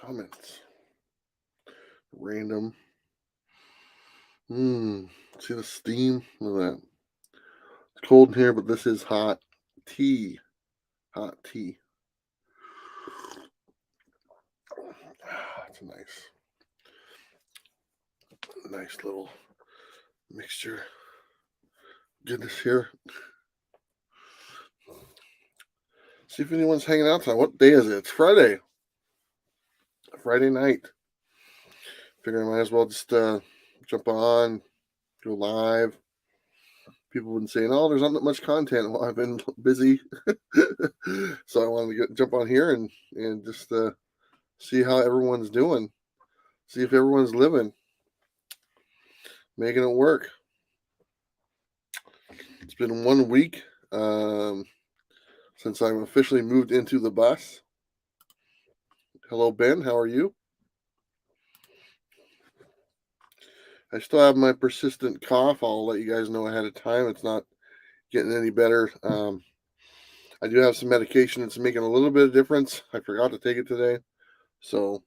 comments. Random. See the steam? Look at that. It's cold in here, but this is hot tea. Hot tea. It's a nice little mixture. Goodness here. See if anyone's hanging out tonight. What day is it? It's Friday. Friday night. Figure I might as well just jump on, go live. People have been saying, "Oh, there's not that much content." Well, I've been busy, so I wanted to jump on here and just see how everyone's doing. See if everyone's living, making it work. It's been 1 week since I've officially moved into the bus. Hello, Ben. How are you? I still have my persistent cough. I'll let you guys know ahead of time. It's not getting any better. I do have some medication that's making a little bit of difference. I forgot to take it today. So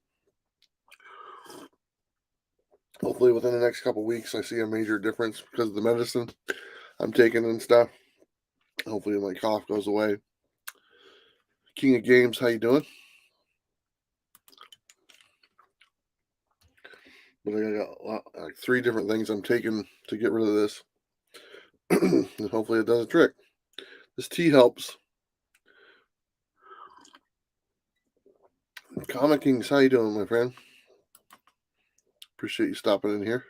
hopefully within the next couple weeks, I see a major difference because of the medicine I'm taking and stuff. Hopefully my cough goes away. King of Games, how you doing? But I got like 3 different things I'm taking to get rid of this. And hopefully it does a trick. This tea helps. Comic Kings, how you doing, my friend? Appreciate you stopping in here.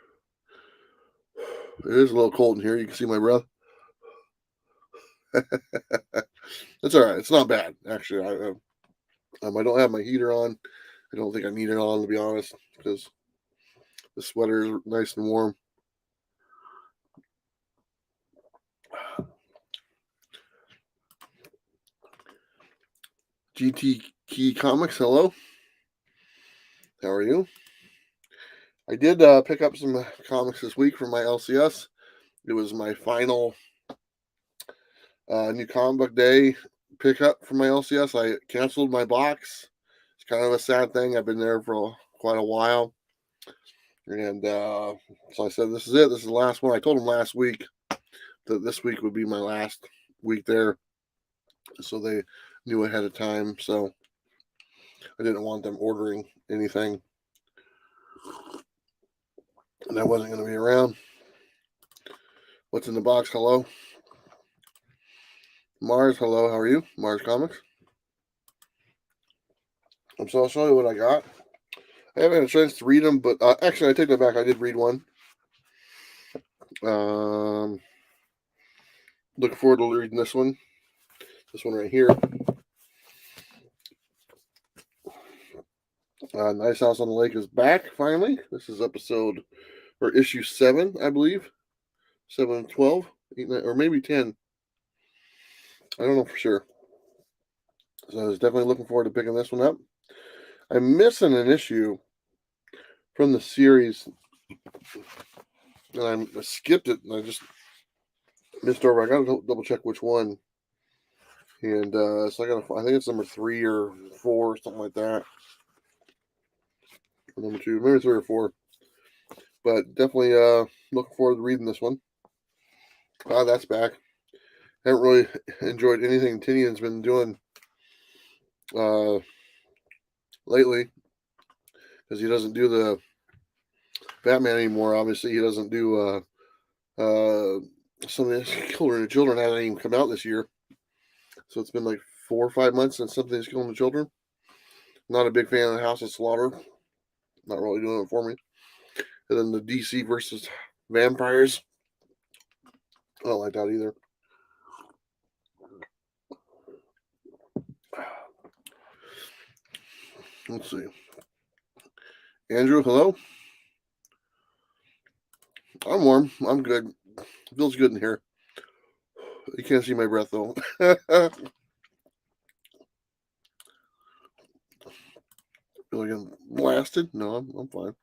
It is a little cold in here. You can see my breath. That's all right. It's not bad, actually. I don't have my heater on. I don't think I need it on, to be honest, because the sweater is nice and warm. GT Key Comics, hello. How are you? I did pick up some comics this week from my LCS. It was my final new comic book day pickup from my LCS. I canceled my box. It's kind of a sad thing. I've been there for quite a while. And so I said, this is it. This is the last one. I told them last week that this week would be my last week there. So they knew ahead of time. So I didn't want them ordering anything. And I wasn't going to be around. What's in the box? Hello. Mars, hello. How are you? Mars Comics. So I'll show you what I got. I haven't had a chance to read them, but actually, I take that back. I did read one. Looking forward to reading this one. This one right here. Nice House on the Lake is back, finally. This is issue 7, I believe. 7, 12, 8, 9, or maybe 10. I don't know for sure. So I was definitely looking forward to picking this one up. I'm missing an issue from the series, and I skipped it, and I just missed over. I got to double check which one. And so I think it's number 3 or 4, something like that. Or number 2, maybe 3 or 4. But definitely looking forward to reading this one. That's back. Haven't really enjoyed anything Tinian's been doing lately, because he doesn't do the Batman anymore. Obviously, he doesn't do some of the Children hasn't even come out this year. So it's been like 4 or 5 months since Something's Killing the Children. Not a big fan of the House of Slaughter. Not really doing it for me. And then the DC versus Vampires. I don't like that either. Let's see. Andrew, hello. I'm warm. I'm good. It feels good in here. You can't see my breath though. Feel like I'm blasted? No, I'm fine.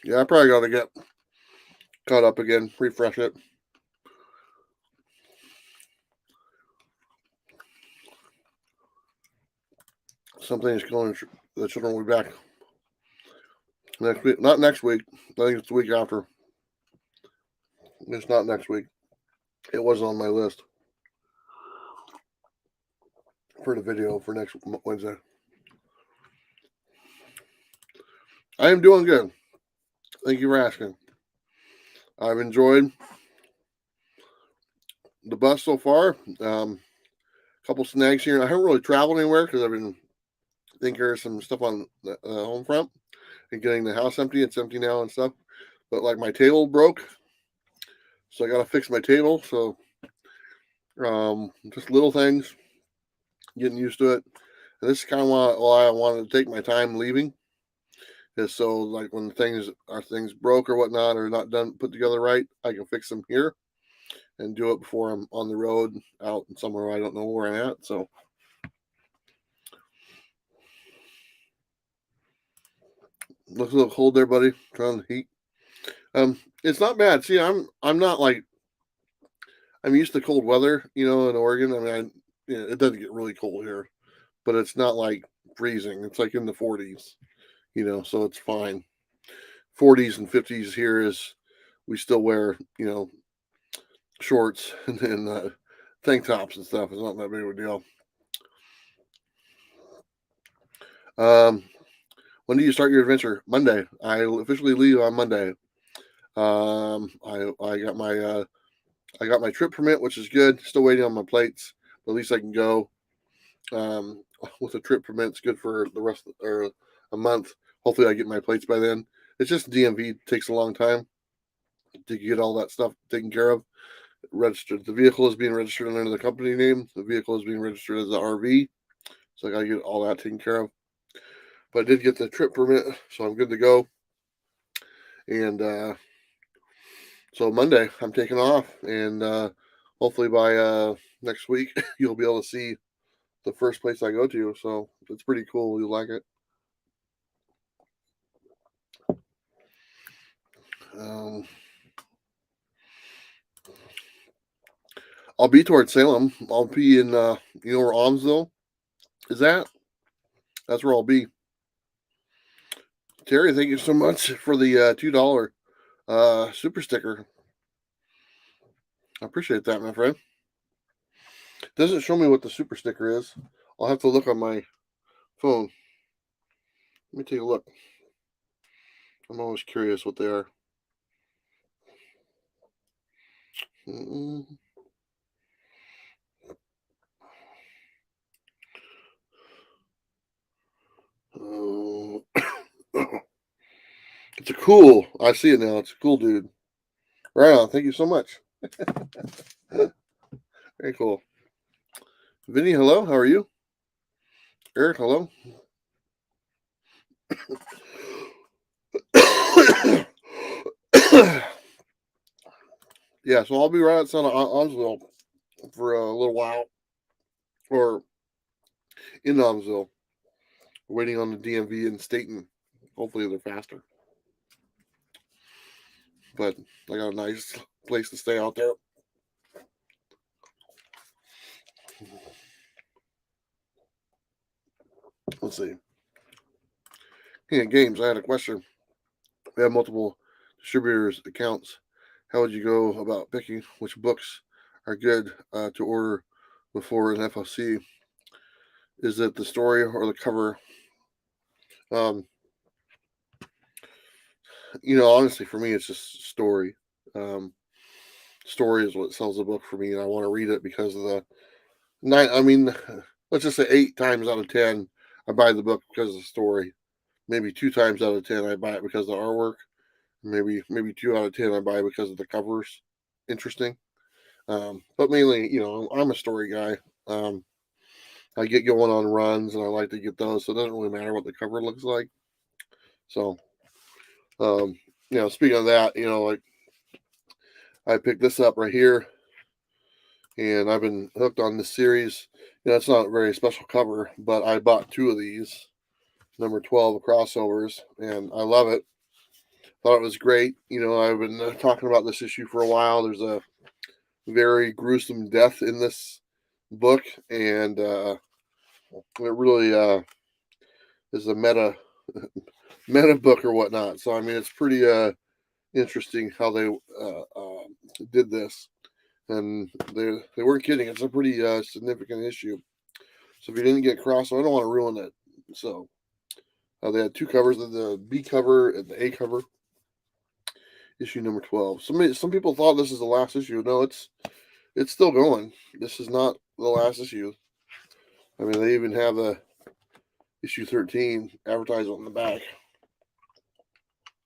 Yeah, I probably got to get caught up again, refresh it. something is going. The children will be back next week. Not next week. I think it's the week after. It's not next week. It wasn't on my list for the video for next Wednesday. I am doing good. Thank you for asking. I've enjoyed the bus so far. A couple snags here. I haven't really traveled anywhere because I've been taking care of some stuff on the home front and getting the house empty. It's empty now and stuff. But like my table broke, so I got to fix my table. So just little things, getting used to it. And this is kind of why I wanted to take my time leaving. Is so like when things broke or whatnot or not done put together right, I can fix them here and do it before I'm on the road out somewhere I don't know where I'm at. So looks a little cold there, buddy. Trying the heat. It's not bad. See, I'm not like I'm used to cold weather, in Oregon. I mean, it doesn't get really cold here, but it's not like freezing. It's like in the 40s, so it's fine. 40s and 50s here is we still wear, shorts and tank tops and stuff. It's not that big of a deal. When do you start your adventure? Monday. I officially leave on Monday. I got my trip permit, which is good. Still waiting on my plates, but at least I can go. With a trip permit, it's good for the rest or a month. Hopefully, I get my plates by then. It's just DMV takes a long time to get all that stuff taken care of. Registered. The vehicle is being registered under the company name. The vehicle is being registered as an RV, so I got to get all that taken care of. But I did get the trip permit, so I'm good to go. And so Monday, I'm taking off, and hopefully by next week, you'll be able to see the first place I go to. So it's pretty cool. You'll like it. I'll be towards Salem. I'll be in, where Almsville is at? That's where I'll be. Terry, thank you so much for the $2 super sticker. I appreciate that, my friend. It doesn't show me what the super sticker is. I'll have to look on my phone. Let me take a look. I'm always curious what they are. Oh. It's a cool. I see it now. It's a cool dude. Right on. Thank you so much. Very cool. Vinny, hello. How are you? Eric, hello. Yeah, so I'll be right outside of Almsville for a little while, or in Almsville, waiting on the DMV in Staten. Hopefully they're faster. But I got a nice place to stay out there. Let's see. Yeah, games. I had a question. We have multiple distributors' accounts. How would you go about picking which books are good to order before an FOC? Is it the story or the cover? Honestly, for me, it's just story. Story is what sells the book for me, and I want to read it because of the nine. I mean, let's just say 8 times out of 10, I buy the book because of the story. Maybe 2 times out of 10, I buy it because of the artwork. Maybe 2 out of 10, I buy it because of the covers. Interesting. But mainly, I'm a story guy. I get going on runs, and I like to get those, so it doesn't really matter what the cover looks like. So, speaking of that, like I picked this up right here, and I've been hooked on this series. It's not a very special cover, but I bought 2 of these, number 12 crossovers, and I love it. Thought it was great. I've been talking about this issue for a while. There's a very gruesome death in this book, and it really is a meta book or whatnot. So I mean, it's pretty interesting how they did this, and they weren't kidding. It's a pretty significant issue. So if you didn't get cross, I don't want to ruin it. So they had two covers, the B cover and the A cover. Issue number 12. Some people thought this is the last issue. No, it's still going. This is not the last issue. I mean, they even have the issue 13 advertised on the back.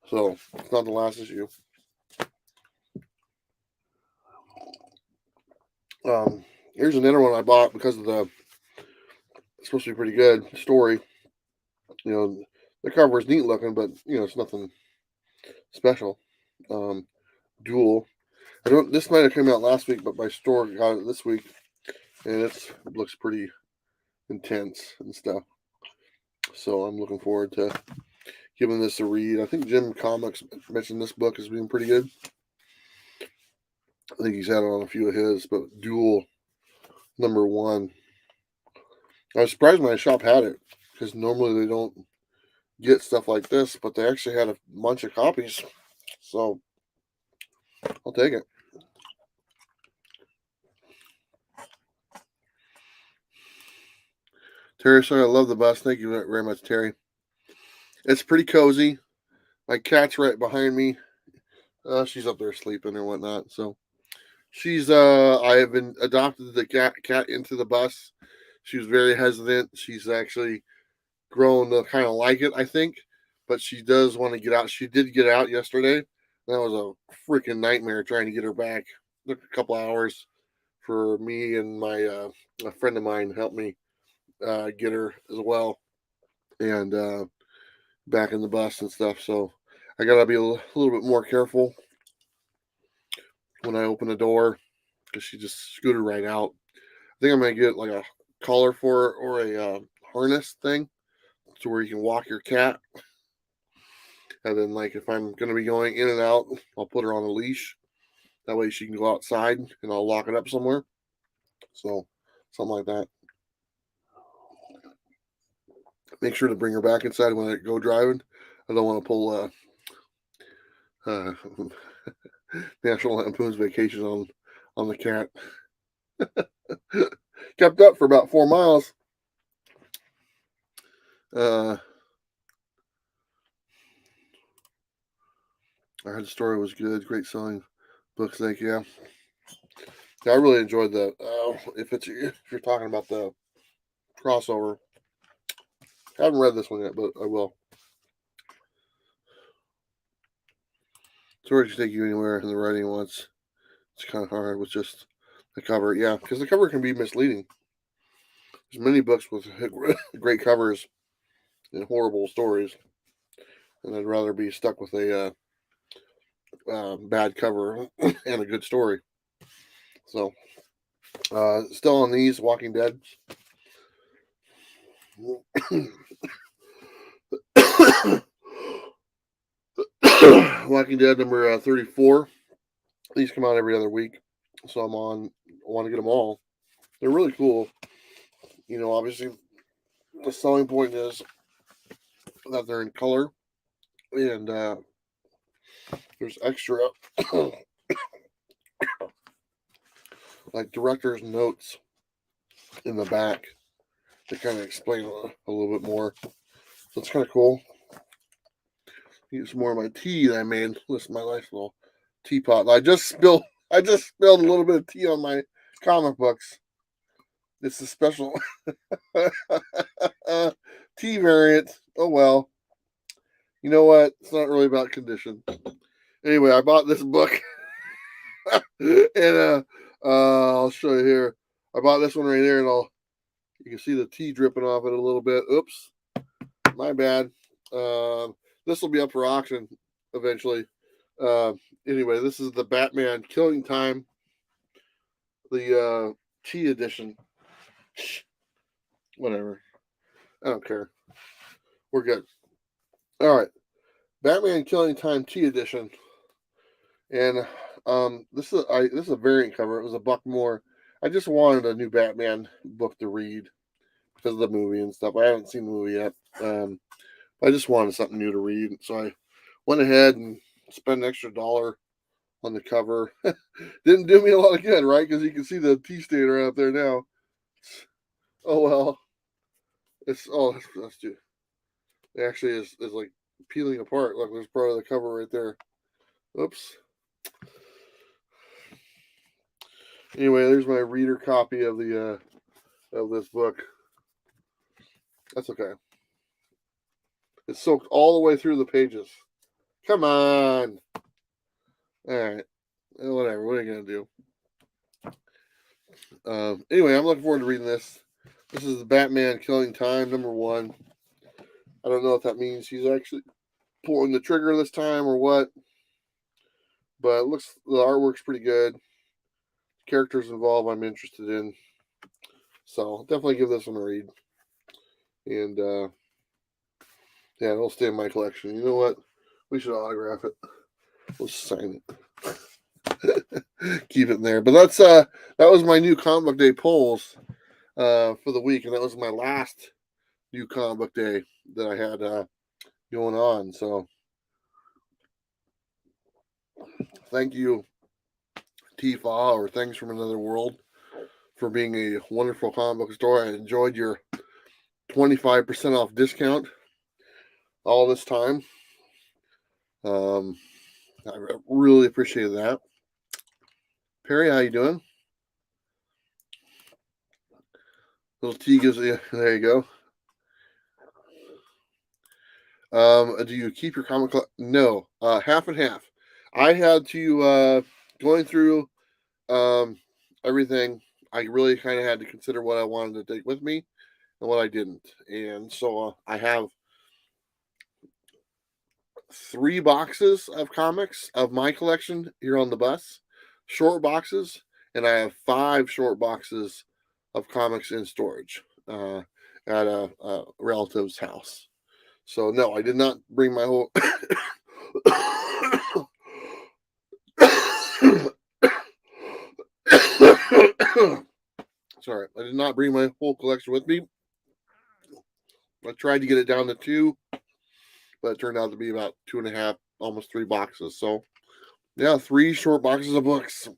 So it's not the last issue. Here's another one I bought because of it's supposed to be pretty good story. You know, the cover is neat looking, but you know, it's nothing special. Duel. This might have come out last week, but my store got it this week, and it looks pretty intense and stuff. So I'm looking forward to giving this a read. I think Jim Comics mentioned this book as being pretty good. I think he's had it on a few of his, but Duel number 1. I was surprised my shop had it, because normally they don't get stuff like this, but they actually had a bunch of copies. So I'll take it. Terry, sorry, I love the bus. Thank you very much, Terry. It's pretty cozy. My cat's right behind me. She's up there sleeping or whatnot. So she's I have been adopted the cat into the bus. She was very hesitant. She's actually grown to kind of like it, I think. But she does want to get out. She did get out yesterday. That was a freaking nightmare trying to get her back. It took a couple hours for me and my a friend of mine helped me get her as well, and back in the bus and stuff. So I gotta be a little bit more careful when I open the door, because she just scooted right out. I think I'm gonna get like a collar for her, or a harness thing, to where you can walk your cat. And then, like, if I'm gonna be going in and out, I'll put her on a leash. That way she can go outside, and I'll lock it up somewhere. So something like that. Make sure to bring her back inside when I go driving. I don't want to pull National Lampoon's Vacation on the cat. Kept up for about 4 miles. I heard the story was good. Great selling books. Thank you. Yeah, I really enjoyed the. If you're talking about the crossover, I haven't read this one yet, but I will. Story can take you anywhere, and the writing once it's kind of hard with just the cover. Yeah, because the cover can be misleading. There's many books with great covers and horrible stories, and I'd rather be stuck with a bad cover and a good story. So, still on these, Walking Dead. Walking Dead number 34. These come out every other week, so I want to get them all. They're really cool. You know, obviously, the selling point is that they're in color, and there's extra like director's notes in the back to kind of explain a little bit more. So it's kind of cool. Use more of my tea that I made. Listen, my nice little teapot. I just spilled a little bit of tea on my comic books. It's a special tea variant. Oh well. You know what? It's not really about condition. Anyway, I bought this book, and I'll show you here. I bought this one right here, and you can see the tea dripping off it a little bit. Oops, my bad. This will be up for auction eventually. Anyway, this is the Batman Killing Time, the tea edition. Whatever. I don't care. We're good. All right. Batman Killing Time tea edition. And this is a variant cover. It was $1 more. I just wanted a new Batman book to read. because of the movie and stuff. I haven't seen the movie yet. I just wanted something new to read, so I went ahead and spent an extra $1 on the cover. Didn't do me a lot of good, right? Because you can see the tea stain right out there now. Oh well. That's too. It actually is like peeling apart. Look, there's part of the cover right there. Oops. Anyway, there's my reader copy of the of this book. That's okay. It's soaked all the way through the pages. Come on. All right. Whatever. What are you gonna do? Anyway, I'm looking forward to reading this. This is the Batman Killing Time #1. I don't know if that means he's actually pulling the trigger this time or what, but it looks the artwork's pretty good. Characters involved I'm interested in, so I'll definitely give this one a read. And yeah, it'll stay in my collection. You know what? We should autograph it. We'll sign it. Keep it in there. But that was my new comic book day polls for the week, and that was my last new comic book day that I had going on. So thank you, Tifa, or Things from Another World, for being a wonderful comic book store. I enjoyed your 25% off discount all this time. I really appreciate that. Perry, how you doing? Little T gives you, there you go. Do you keep your comic? No, half and half. I had to going through everything. I really kind of had to consider what I wanted to take with me and what I didn't, and so I have 3 boxes of comics of my collection here on the bus, short boxes, and I have 5 short boxes of comics in storage at a relative's house. So no, I did not bring my whole. Sorry, I did not bring my whole collection with me. I tried to get it down to 2, but it turned out to be about 2.5, almost 3 boxes. So yeah, 3 short boxes of books.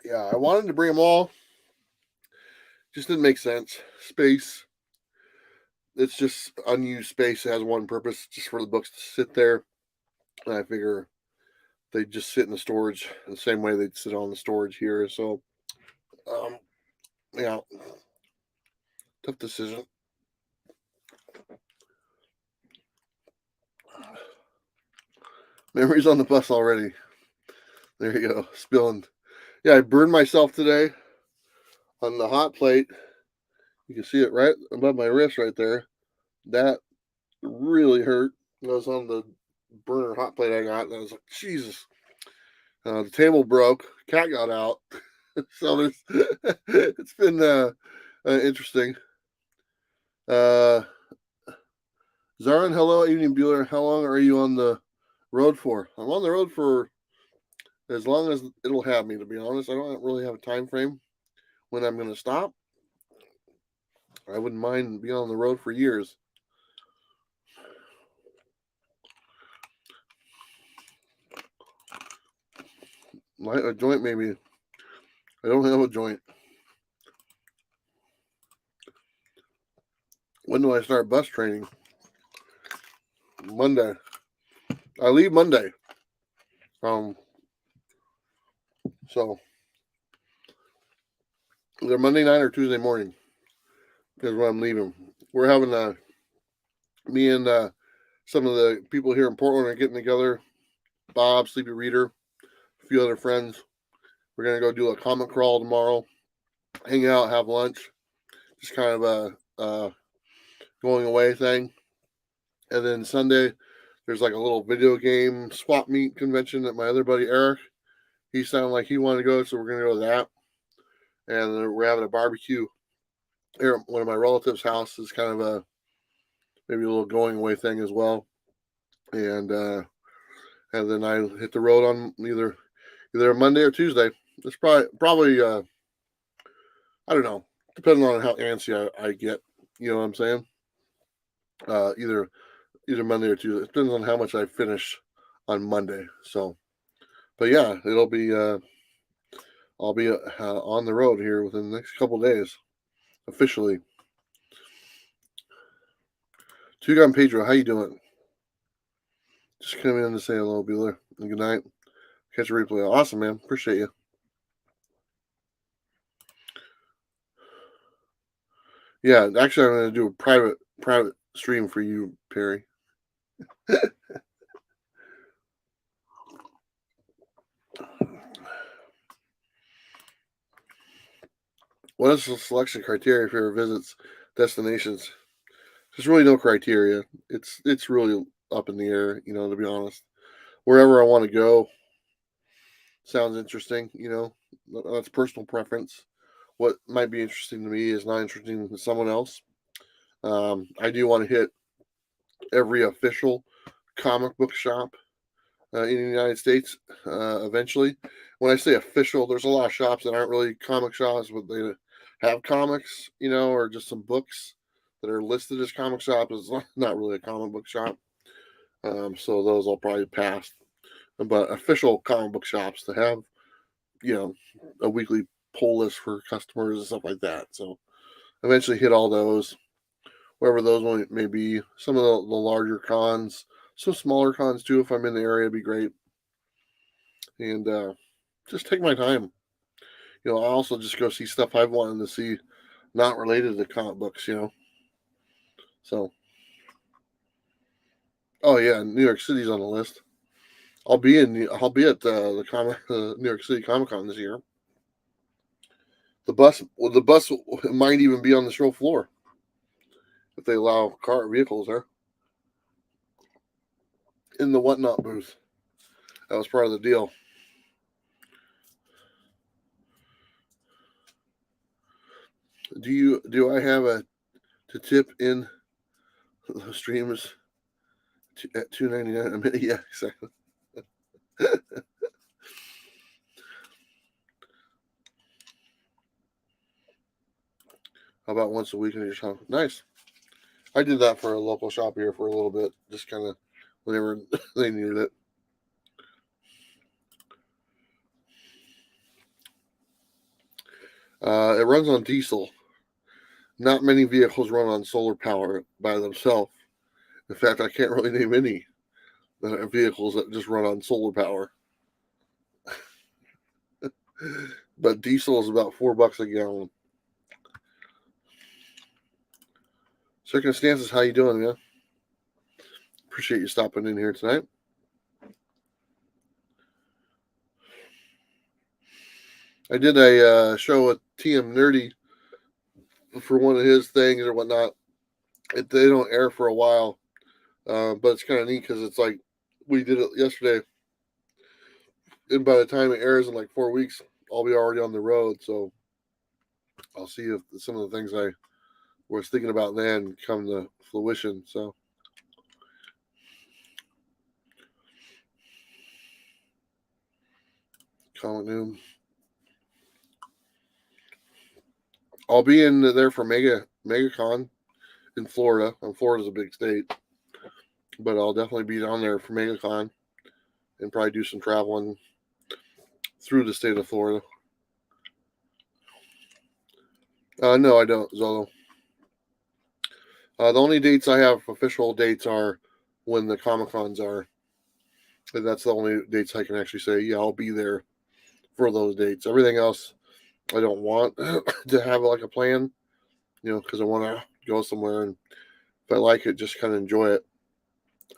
Yeah, I wanted to bring them all. Just didn't make sense. Space. It's just unused space. It has one purpose, just for the books to sit there. And I figure they just sit in the storage the same way they'd sit on the storage here. So, yeah, tough decision. Memories on the bus already. There you go, spilling. Yeah, I burned myself today on the hot plate. You can see it right above my wrist right there. That really hurt. I was on the burner hot plate I got, and I was like, Jesus. The table broke. Cat got out. So it's been interesting. Zarin, hello, Evening Bueller. How long are you on the road for? I'm on the road for as long as it'll have me, to be honest. I don't really have a time frame when I'm going to stop. I wouldn't mind being on the road for years. A joint, maybe. I don't have a joint. When do I start bus training? Monday. I leave Monday. So either Monday night or Tuesday morning is when I'm leaving. We're having me and some of the people here in Portland are getting together. Bob, Sleepy Reader, a few other friends. We're gonna go do a comic crawl tomorrow. Hang out, have lunch. Just kind of a going away thing. And then Sunday, there's like a little video game swap meet convention that my other buddy Eric, he sounded like he wanted to go, so we're gonna go to that. And then we're having a barbecue here at one of my relatives' houses, kind of maybe a little going away thing as well. And and then I hit the road on either a Monday or Tuesday. It's probably I don't know, depending on how antsy I get. You know what I'm saying? Either Monday or Tuesday. It depends on how much I finish on Monday. So, but yeah, it'll be I'll be on the road here within the next couple days officially. Two Gun Pedro, how you doing? Just coming in to say hello, Bueller, and good night. Catch a replay. Awesome, man. Appreciate you. Yeah, actually, I'm going to do a private stream for you, Perry. What is the selection criteria for your visits destinations? There's really no criteria. It's really up in the air, you know, to be honest. Wherever I want to go sounds interesting, you know. That's personal preference. What might be interesting to me is not interesting to someone else. I do want to hit every official comic book shop in the United States eventually. When I say official, there's a lot of shops that aren't really comic shops, but they have comics, you know, or just some books that are listed as comic shops. It's not really a comic book shop. So those I'll probably pass. But official comic book shops to have, you know, a weekly pull list for customers and stuff like that. So eventually hit all those, wherever those may be. Some of the larger cons, some smaller cons too. If I'm in the area, it'd be great. And just take my time. You know, I also just go see stuff I've wanted to see, not related to comic books. You know, so oh yeah, New York City's on the list. I'll be at the New York City Comic Con this year. The bus might even be on the show floor if they allow vehicles there in the whatnot booth. That was part of the deal. Do I have to tip in the streams at $2.99 a minute? Yeah, exactly. How about once a week in your shop? Nice. I did that for a local shop here for a little bit, just kind of whenever they needed it. It runs on diesel. Not many vehicles run on solar power by themselves. In fact, I can't really name any vehicles that just run on solar power. But diesel is about $4 a gallon. Circumstances, how you doing, man? Appreciate you stopping in here tonight. I did a show with TM Nerdy for one of his things or whatnot. They don't air for a while, but it's kind of neat because it's like we did it yesterday, and by the time it airs in like 4 weeks, I'll be already on the road. So I'll see if some of the things I was thinking about then come to fruition. So Comic Noon. I'll be in there for MegaCon in Florida. And Florida's a big state, but I'll definitely be down there for MegaCon and probably do some traveling through the state of Florida. No, I don't, Zolo. The only dates I have official dates are when the Comic Cons are. And that's the only dates I can actually say, yeah, I'll be there for those dates. Everything else, I don't want to have like a plan, you know, because I want to go somewhere, and if I like it, just kind of enjoy it.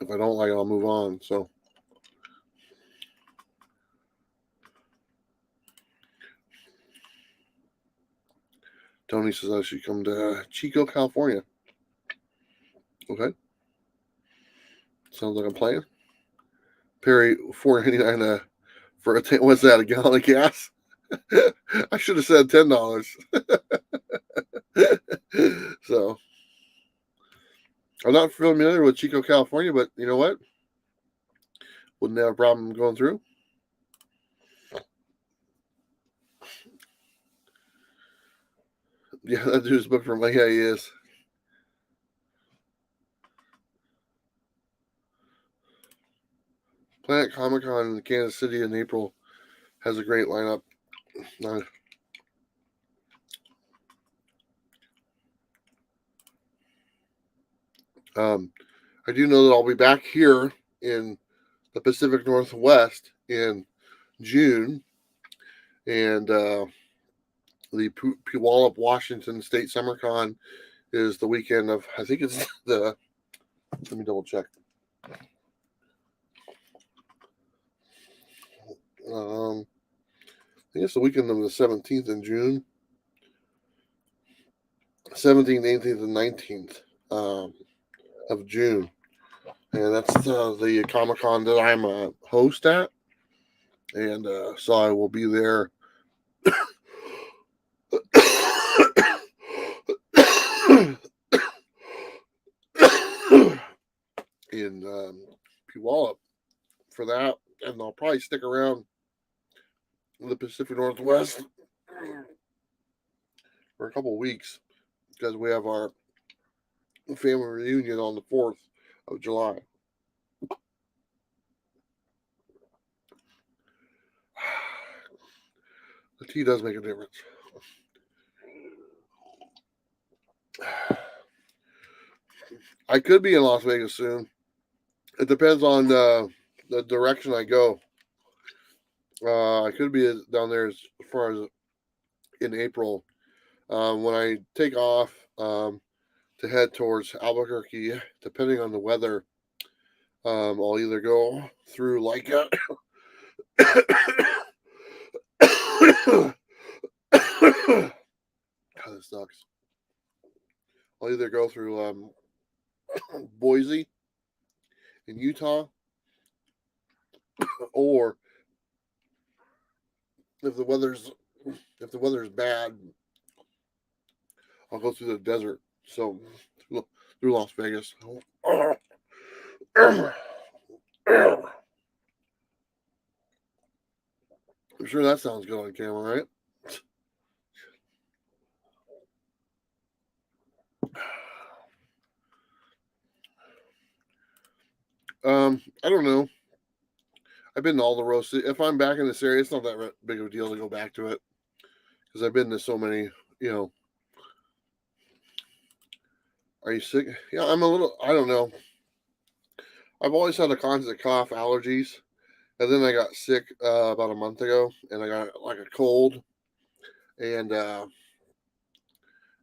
If I don't like it, I'll move on. So Tony says I should come to Chico, California. Okay, sounds like I'm playing. Perry, $4.99 for what's that? A gallon of gas? I should have said $10. So I'm not familiar with Chico, California, but you know what? Wouldn't have a problem going through. Yeah, that dude's booked for my. Yeah, he is. Planet Comic Con in Kansas City in April has a great lineup. I do know that I'll be back here in the Pacific Northwest in June, and the Puyallup, Washington State Summer Con is the weekend of, I think it's the, let me double check. I think it's the weekend of the 17th in June. 17th, 18th, and 19th of June. And that's the Comic Con that I'm a host at. And so I will be there in Puyallup for that. And I'll probably stick around in the Pacific Northwest for a couple of weeks because we have our family reunion on the 4th of July. The tea does make a difference. I could be in Las Vegas soon. It depends on the direction I go. I could be down there as far as in April. When I take off to head towards Albuquerque, depending on the weather, I'll either go through like God, this sucks. I'll either go through Boise in Utah, or if the weather's bad, I'll go through the desert. So through Las Vegas. I'm sure that sounds good on camera, right? I don't know. I've been to all the roasts. If I'm back in this area, it's not that big of a deal to go back to it because I've been to so many. Are you sick? Yeah, I'm a little. I don't know. I've always had a constant cough, allergies, and then I got sick about a month ago, and I got like a cold, and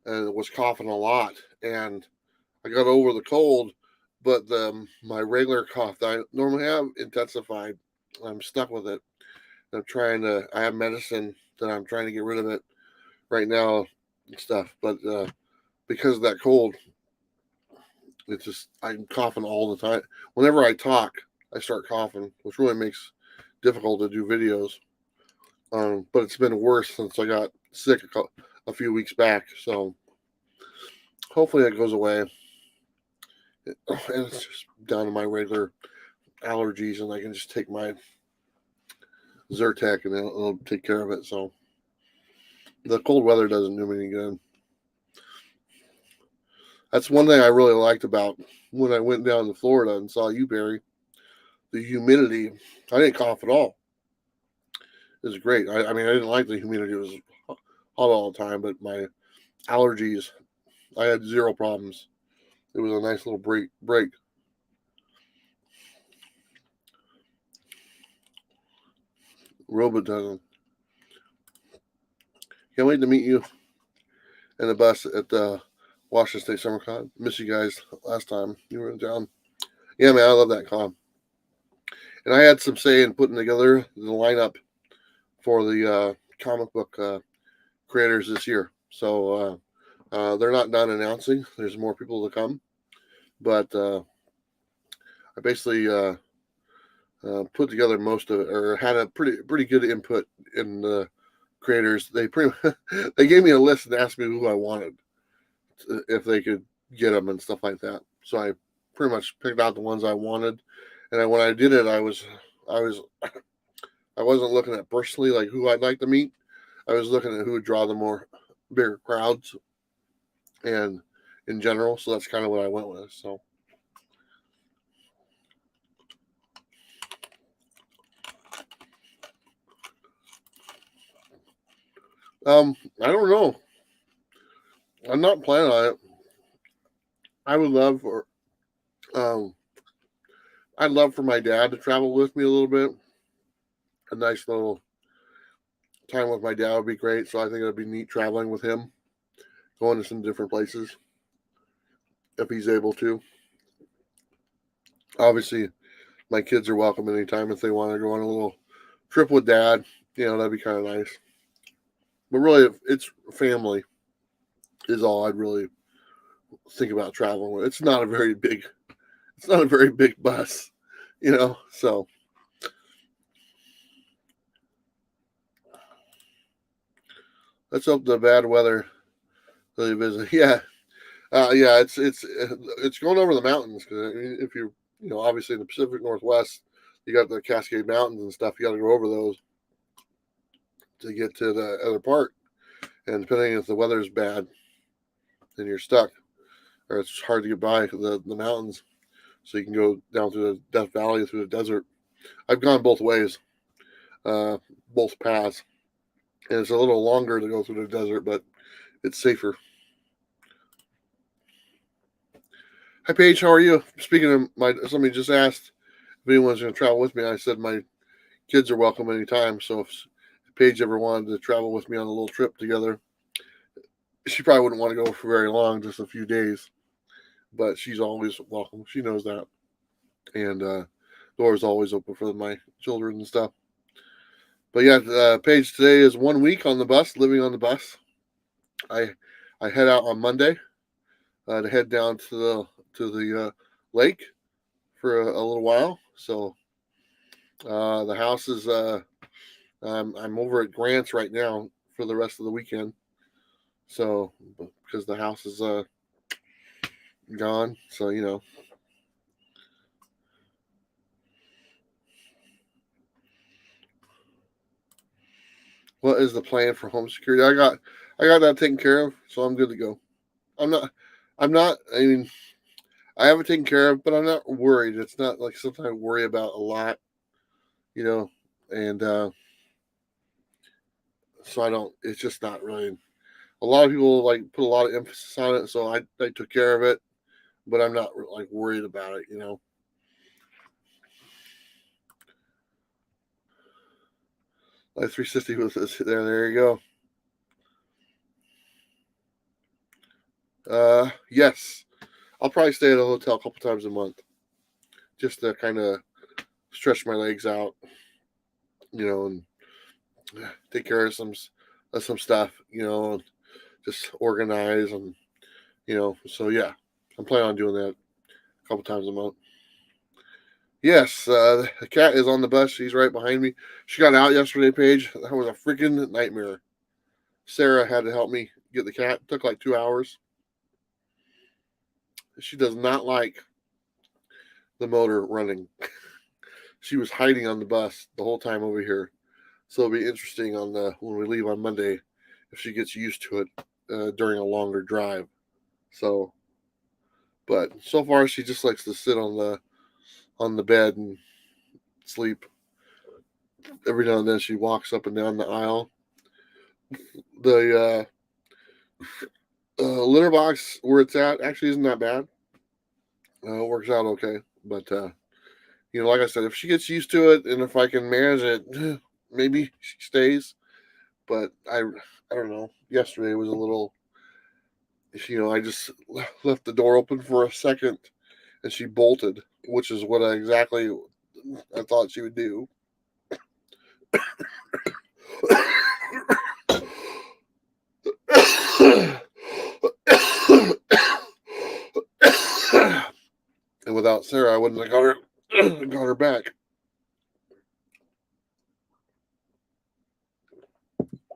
was coughing a lot, and I got over the cold, but my regular cough that I normally have intensified. I'm stuck with it. I have medicine that I'm trying to get rid of it right now and stuff, but because of that cold, it's just, I'm coughing all the time. Whenever I talk, I start coughing, which really makes it difficult to do videos. But it's been worse since I got sick a few weeks back, so hopefully that goes away. And it's just down to my regular allergies, and I can just take my Zyrtec and it'll take care of it. So the cold weather doesn't do me any good. That's one thing I really liked about when I went down to Florida and saw you, Barry. The humidity, I didn't cough at all. It was great. I mean, I didn't like the humidity. It was hot all the time, but my allergies, I had zero problems. It was a nice little break. Robot doesn't. Can't wait to meet you in the bus at the Washington State Summer Con. Miss you guys last time you were in town. Yeah, man, I love that con. And I had some say in putting together the lineup for the comic book creators this year. So they're not done announcing. There's more people to come. But I basically put together most of it, or had a pretty good input in the creators. They they gave me a list and asked me who I wanted, if they could get them and stuff like that. So I pretty much picked out the ones I wanted. And when I did it, I was I wasn't looking at personally like who I'd like to meet. I was looking at who would draw the more bigger crowds and in general. So that's kind of what I went with. So I don't know. I'm not planning on it. I would love for um I'd love for my dad to travel with me a little bit. A nice little time with my dad would be great. So I think it'd be neat traveling with him, going to some different places if he's able to. Obviously, my kids are welcome anytime if they want to go on a little trip with dad. That'd be kind of nice. But really, if it's family is all I'd really think about traveling with. It's not a very big. It's not a very big bus, So let's hope the bad weather really visit. Yeah. It's going over the mountains because if obviously in the Pacific Northwest, you got the Cascade Mountains and stuff. You got to go over those to get to the other part. And depending if the weather's bad, then you're stuck, or it's hard to get by the mountains. So you can go down through the Death Valley through the desert. I've gone both ways, uh, both paths, and it's a little longer to go through the desert, but it's safer. Hi Paige, how are you? Speaking of somebody just asked if anyone's going to travel with me. I said my kids are welcome anytime. So if Paige ever wanted to travel with me on a little trip together, she probably wouldn't want to go for very long, just a few days. But she's always welcome. She knows that, and door's always open for my children and stuff. But yeah, Paige, today is 1 week on the bus, living on the bus. I head out on Monday to head down to the lake for a little while. So the house is I'm over at Grant's right now for the rest of the weekend. So because the house is gone, so what is the plan for home security? I got that taken care of, so I'm good to go. I'm not. I mean, I have it taken care of, but I'm not worried. It's not like something I worry about a lot, you know, and so I don't. It's just not really. A lot of people like put a lot of emphasis on it, so I took care of it, but I'm not like worried about it. Like 360 with this there. There you go. Yes, I'll probably stay at a hotel a couple times a month just to kind of stretch my legs out, and take care of some stuff, just organize and So yeah, I'm planning on doing that a couple times a month. Yes, the cat is on the bus. She's right behind me. She got out yesterday, Paige. That was a freaking nightmare. Sarah had to help me get the cat. It took like 2 hours. She does not like the motor running. She was hiding on the bus the whole time over here. So it'll be interesting on when we leave on Monday if she gets used to it during a longer drive. So, but so far she just likes to sit on the bed and sleep. Every now and then she walks up and down the aisle. The litter box where it's at actually isn't that bad. It works out okay, but like I said, if she gets used to it and if I can manage it, maybe she stays. But I don't know. Yesterday was a little. I just left the door open for a second and she bolted, which is what I thought she would do. And without Sarah, I wouldn't have got her back.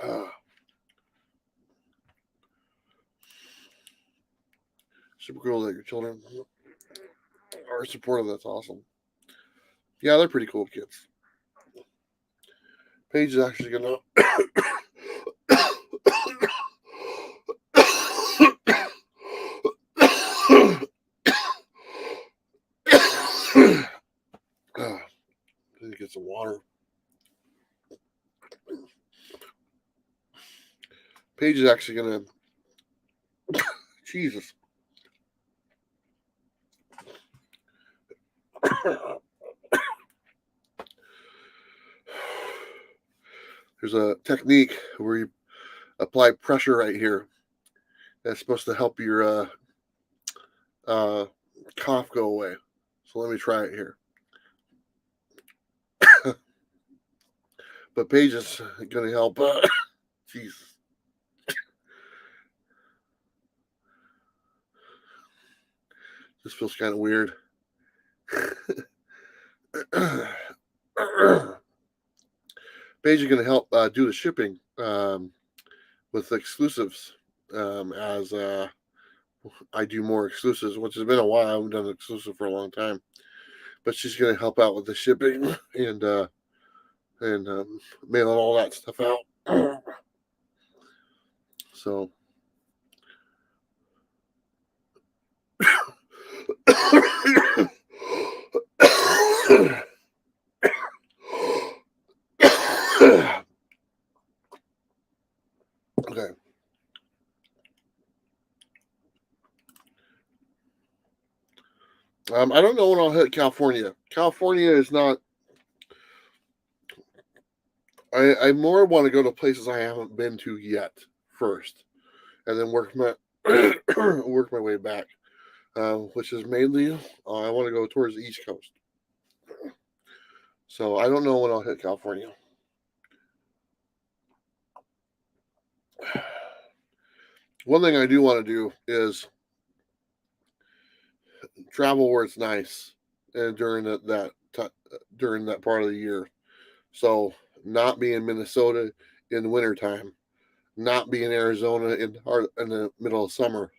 Uh, Super cool that your children are supportive. That's awesome. Yeah, they're pretty cool kids. Paige is actually gonna get some water. Paige is actually gonna Jesus. There's a technique where you apply pressure right here. That's supposed to help your cough go away. So let me try it here. But Paige is going to help. Jesus. This feels kind of weird. Paige is going to help do the shipping with exclusives as I do more exclusives, which has been a while. I haven't done an exclusive for a long time. But she's going to help out with the shipping and mailing all that stuff out. So okay. I don't know when I'll hit California. California is not. I more want to go to places I haven't been to yet first, and then work my way back. Which is mainly I want to go towards the East Coast. So I don't know when I'll hit California. One thing I do want to do is travel where it's nice, and during that part of the year. So not be in Minnesota in the wintertime, not be in Arizona in the middle of summer.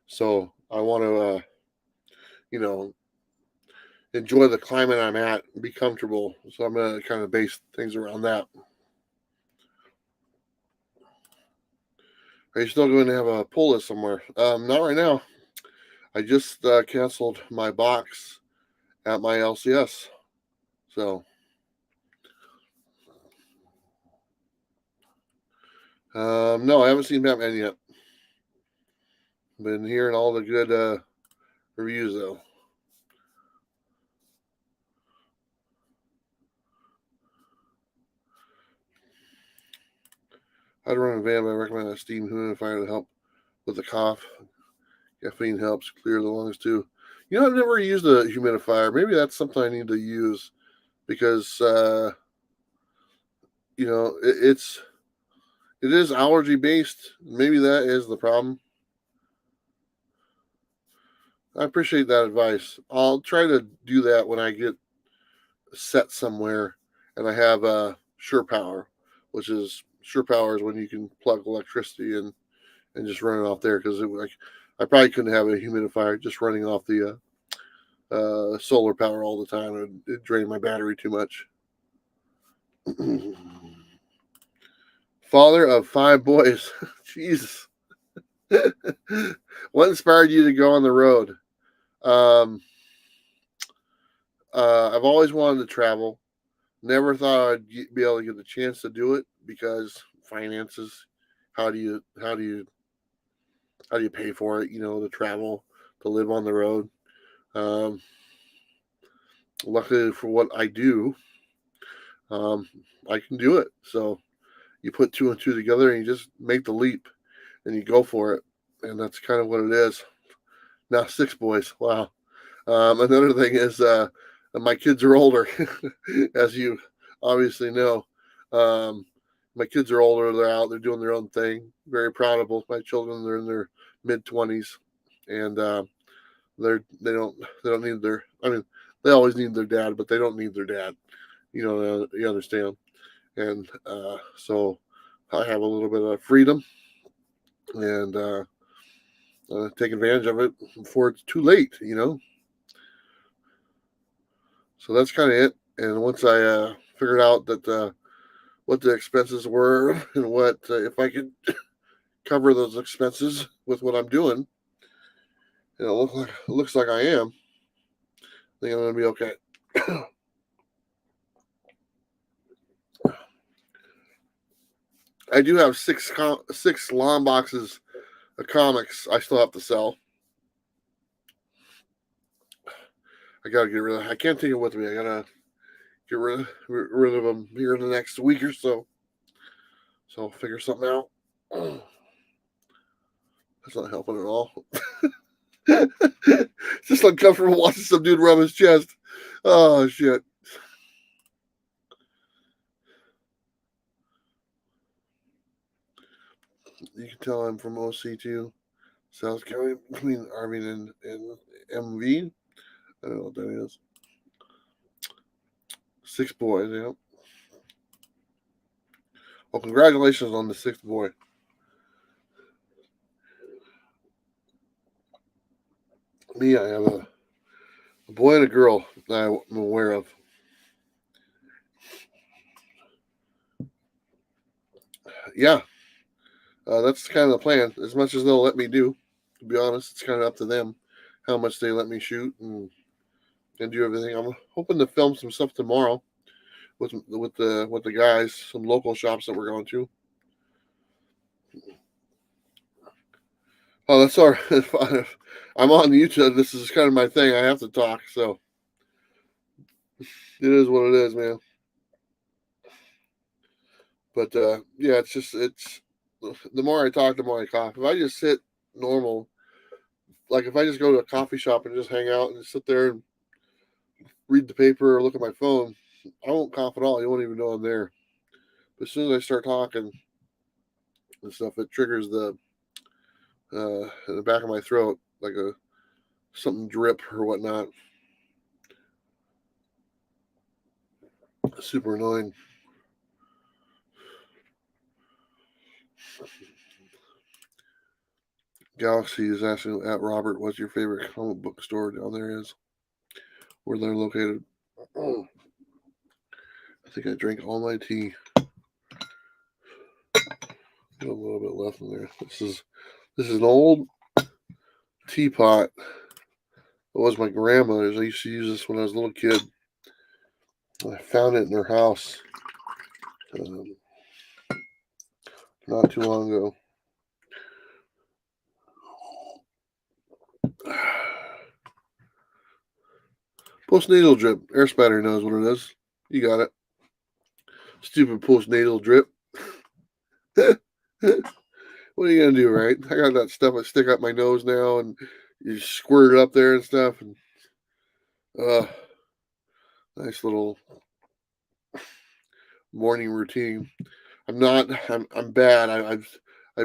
So I want to, enjoy the climate I'm at and be comfortable. So I'm going to kind of base things around that. Are you still going to have a pull list somewhere? Not right now. I just canceled my box at my LCS. So, no, I haven't seen Batman yet. Been hearing all the good reviews, though. How to run a van, but I recommend a steam humidifier to help with the cough. Caffeine helps clear the lungs, too. I've never used a humidifier. Maybe that's something I need to use because, it is allergy based. Maybe that is the problem. I appreciate that advice. I'll try to do that when I get set somewhere and I have Sure Power, which is Sure Power is when you can plug electricity in and just run it off there because I probably couldn't have a humidifier just running off the solar power all the time. It'd drain my battery too much. Father of 5 boys. Jesus. What inspired you to go on the road? I've always wanted to travel. Never thought I'd be able to get the chance to do it because finances. How do you pay for it? To travel, to live on the road. Luckily for what I do, I can do it. So you put 2 and 2 together and you just make the leap and you go for it. And that's kind of what it is. Now 6 boys. Wow. Another thing is my kids are older, as you obviously know. My kids are older. They're out. They're doing their own thing. Very proud of both my children. They're in their mid-20s, and they don't need their. I mean, they always need their dad, but they don't need their dad. You understand. And so I have a little bit of freedom and take advantage of it before it's too late. So that's kind of it. And once I figured out that what the expenses were and what if I could cover those expenses with what I'm doing. And it looks like I am. I think I'm going to be okay. I do have six long boxes of comics I still have to sell. I gotta get rid of. I can't take it with me. I gotta get rid of them here in the next week or so. So I'll figure something out. That's not helping at all. It's just uncomfortable watching some dude rub his chest. Oh shit. You can tell I'm from OC too. South County between Arvin and MV. I don't know what that is. 6 boys, yeah. Well, congratulations on the 6th boy. Me, I have a boy and a girl that I'm aware of. Yeah, that's kind of the plan. As much as they'll let me do, to be honest, it's kind of up to them how much they let me shoot and do everything. I'm hoping to film some stuff tomorrow with the guys, some local shops that we're going to. Oh, that's all right. If I'm on YouTube. This is kind of my thing. I have to talk, so it is what it is, man. But yeah, it's the more I talk, the more I cough. If I just sit normal, like if I just go to a coffee shop and just hang out and just sit there and read the paper or look at my phone, I won't cough at all. You won't even know I'm there. But as soon as I start talking and stuff, it triggers in the back of my throat like a something drip or whatnot. Super annoying. Galaxy is asking at Robert, what's your favorite comic book store down there is? Where they're located. I think I drank all my tea. Got a little bit left in there. This is an old teapot. It was my grandmother's. I used to use this when I was a little kid. I found it in her house not too long ago. Postnatal drip. Air spatter knows what it is. You got it. Stupid postnatal drip. What are you gonna do, right? I got that stuff I stick up my nose now, and you squirt it up there and stuff, and nice little morning routine. I'm bad. I've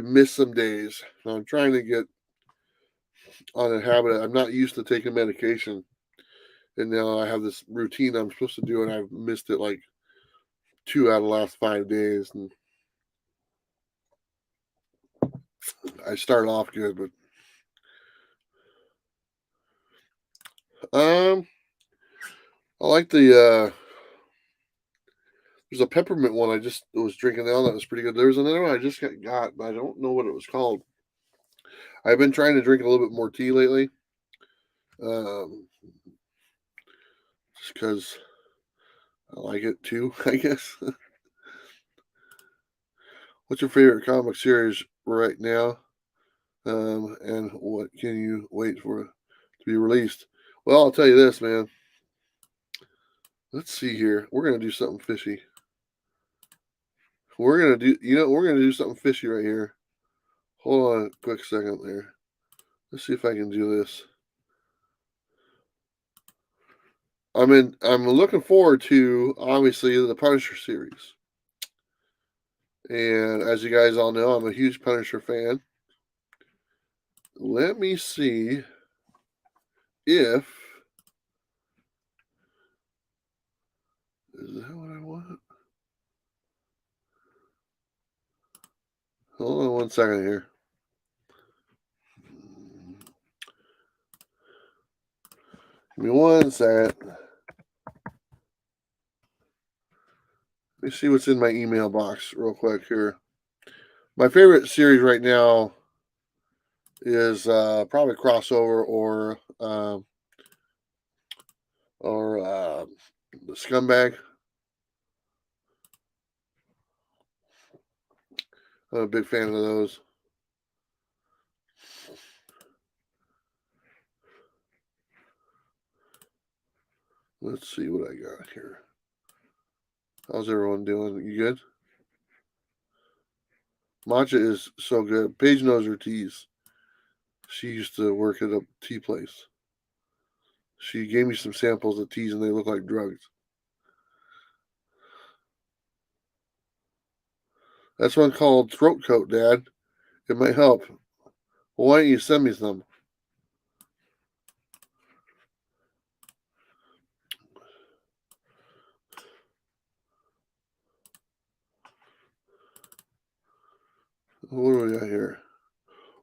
missed some days. So I'm trying to get on a habit. I'm not used to taking medication, and now I have this routine I'm supposed to do, and I've missed it like 2 out of the last 5 days, and I started off good, but I like there's a peppermint one I just was drinking now that was pretty good. There's another one I just got, but I don't know what it was called. I've been trying to drink a little bit more tea lately, just because I like it too, I guess. What's your favorite comic series right now? And what can you wait for to be released? Well, I'll tell you this, man. Let's see here. We're gonna do something fishy. We're gonna do something fishy right here. Hold on a quick second there. Let's see if I can do this. I'm looking forward to obviously the Punisher series. And as you guys all know, I'm a huge Punisher fan. Let me see if is that what I want? Hold on one second here. Give me one second. Let me see what's in my email box real quick here. My favorite series right now is probably Crossover or the Scumbag. I'm a big fan of those. Let's see what I got here. How's everyone doing? You good? Matcha is so good. Paige knows her teas. She used to work at a tea place. She gave me some samples of teas and they look like drugs. That's one called Throat Coat, Dad. It might help. Well, why don't you send me some? What do we got here?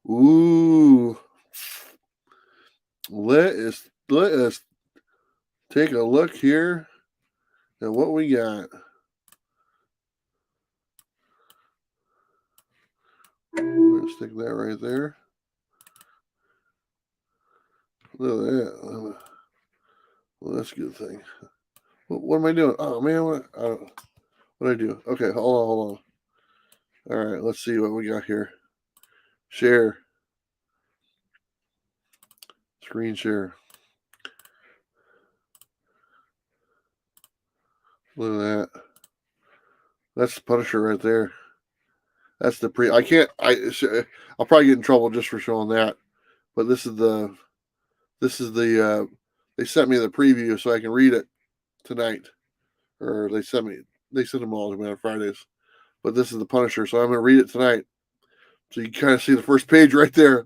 Ooh. Let us take a look here at what we got. I'm gonna stick that right there. Look at that. Well, that's a good thing. What am I doing? Oh man, what did I do? Okay, hold on. All right, let's see what we got here. Share. Screen share. Look at that. That's the Punisher right there. That's the pre. I can't. I'll probably get in trouble just for showing that. But this is the. This is the. They sent me the preview so I can read it tonight, or they sent me. They send them all to me on Fridays. But this is the Punisher, so I'm going to read it tonight. So you can kind of see the first page right there.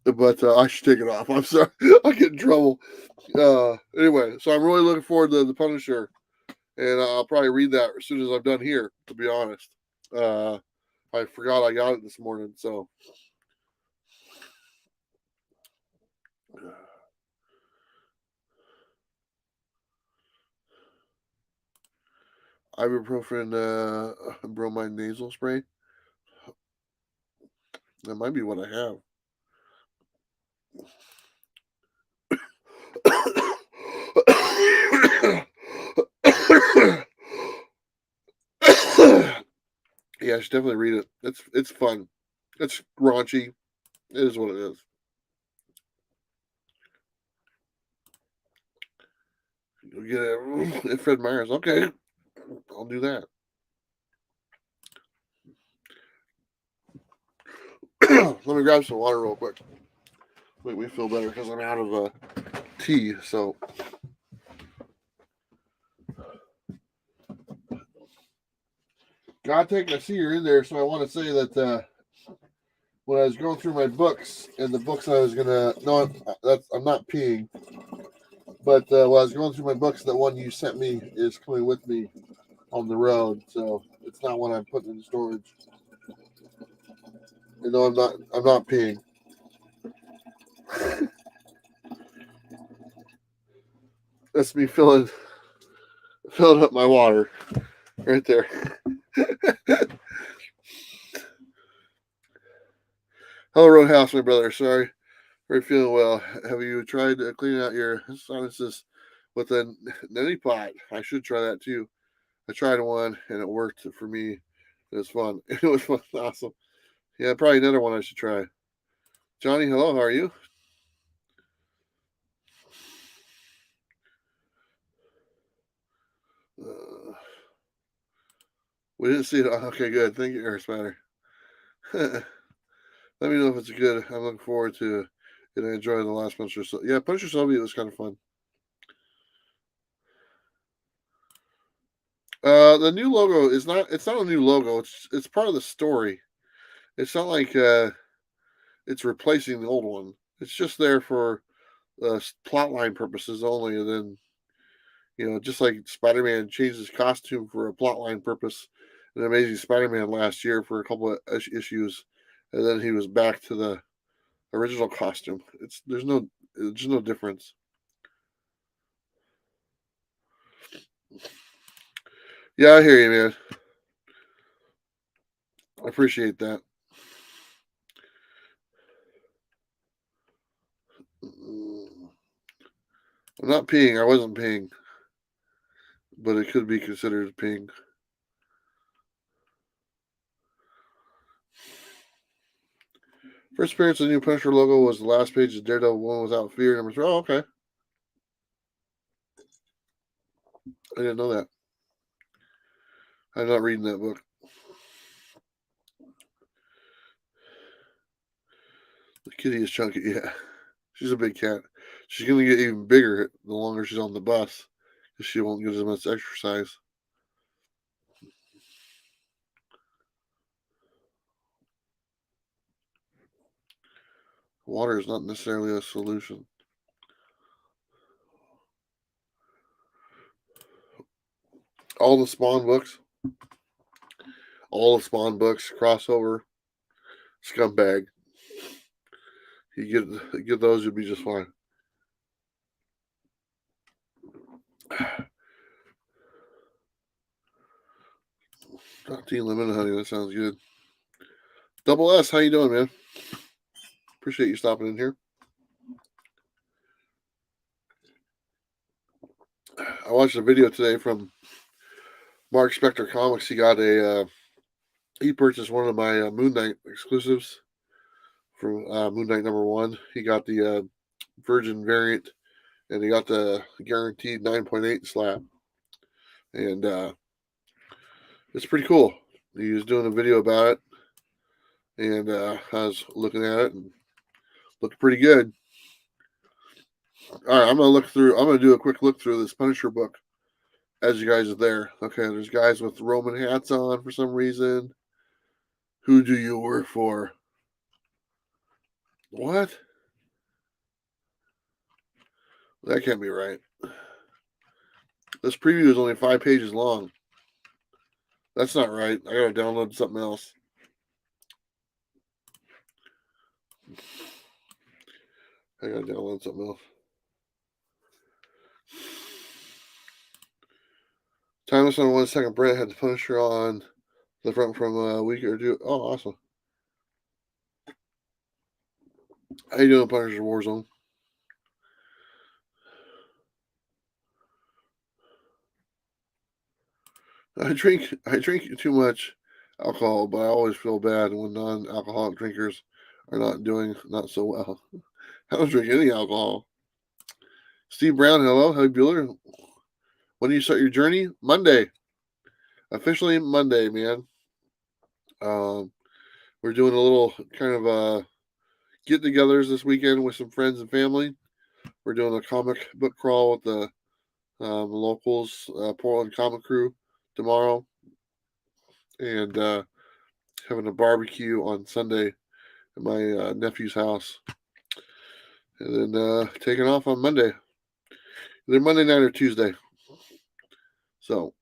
But I should take it off. I'm sorry. I'll get in trouble. Anyway, so I'm really looking forward to the Punisher, and I'll probably read that as soon as I'm done here. To be honest, I forgot I got it this morning, so. Ibuprofen, bromide nasal spray. That might be what I have. Yeah, I should definitely read it. It's fun. It's raunchy. It is what it is. You'll get it. Fred Meyers. Okay, I'll do that. Let me grab some water real quick. Make me feel better because I'm out of tea. So. God, I see you're in there, so I want to say that when I was going through my books and the books I was gonna I'm not peeing, but when I was going through my books, the one you sent me is coming with me on the road, so it's not one I'm putting in storage. You know, I'm not peeing. That's me filling up my water right there. Hello, Roadhouse, my brother. Sorry, are you feeling well? Have you tried cleaning out your sinuses with a neti pot? I should try that too. I tried one and it worked for me. It was fun. It was fun. Awesome. Yeah, probably another one I should try. Johnny, hello. How are you? We didn't see it. Okay, good. Thank you, Air Spider. Let me know if it's good. I'm looking forward to it. And I enjoyed the last Punisher. Yeah, Punisher Soviet was kind of fun. The new logo is not. It's not a new logo. It's part of the story. It's not like it's replacing the old one. It's just there for plotline purposes only. And then just like Spider-Man changed his costume for a plotline purpose in Amazing Spider-Man last year for a couple of issues, and then he was back to the original costume. There's no difference. Yeah, I hear you, man. I appreciate that. I'm not peeing. I wasn't peeing, but it could be considered peeing. First appearance of the new Punisher logo was the last page of Daredevil One Without Fear, number 3. Oh, okay. I didn't know that. I'm not reading that book. The kitty is chunky, yeah. She's a big cat. She's going to get even bigger the longer she's on the bus because she won't get as much exercise. Water is not necessarily a solution. All the Spawn books, crossover, scumbag. You get those, you'll be just fine. Tea lemon honey, that sounds good. Double S, how you doing, man? Appreciate you stopping in here. I watched a video today from Mark Spector Comics. He purchased one of my Moon Knight exclusives from Moon Knight #1. He got the Virgin variant, and he got the guaranteed 9.8 slab, and it's pretty cool. He was doing a video about it, and I was looking at it and looked pretty good. All right, I'm gonna do a quick look through this Punisher book as you guys are there. Okay, there's guys with Roman hats on for some reason. Who do you work for? What? That can't be right. This preview is only 5 pages long. That's not right. I gotta download something else. I gotta download something else. Timeless on 1 second. Brent had the Punisher on the front from a week or two. Oh, awesome. How you doing, Punisher Warzone? I drink too much alcohol, but I always feel bad when non-alcoholic drinkers are not so well. I don't drink any alcohol. Steve Brown, hello. How Bueller? When do you start your journey? Monday. Officially Monday, man. We're doing a little kind of get-togethers this weekend with some friends and family. We're doing a comic book crawl with the locals, Portland Comic Crew tomorrow, and having a barbecue on Sunday at my nephew's house, and then taking off on Monday, either Monday night or Tuesday. So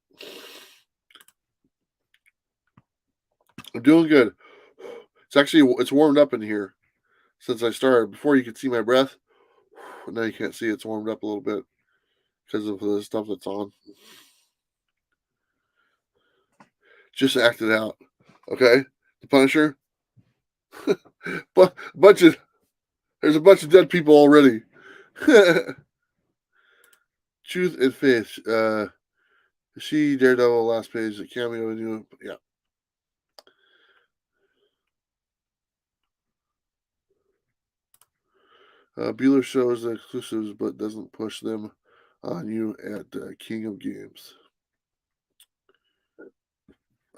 I'm doing good. It's warmed up in here since I started. Before you could see my breath, now you can't see. It's warmed up a little bit because of the stuff that's on. Just acted out. Okay, the Punisher. But there's a bunch of dead people already. Truth and Faith. She Daredevil last page. The cameo new. Yeah. Bueller shows the exclusives, but doesn't push them on you at King of Games.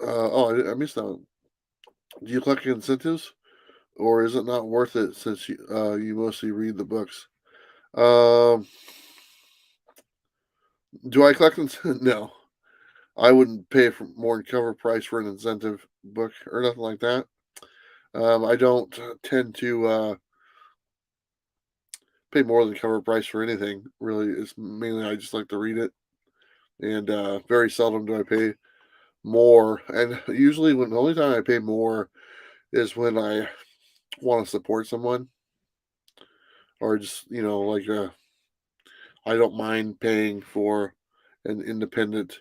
I missed that one. Do you collect incentives, or is it not worth it since you mostly read the books? Do I collect incentives? No, I wouldn't pay for more than cover price for an incentive book or nothing like that. I don't tend to pay more than cover price for anything. Really, it's mainly I just like to read it, and very seldom do I pay more. And usually, when the only time I pay more is when I want to support someone, or just I don't mind paying for an independent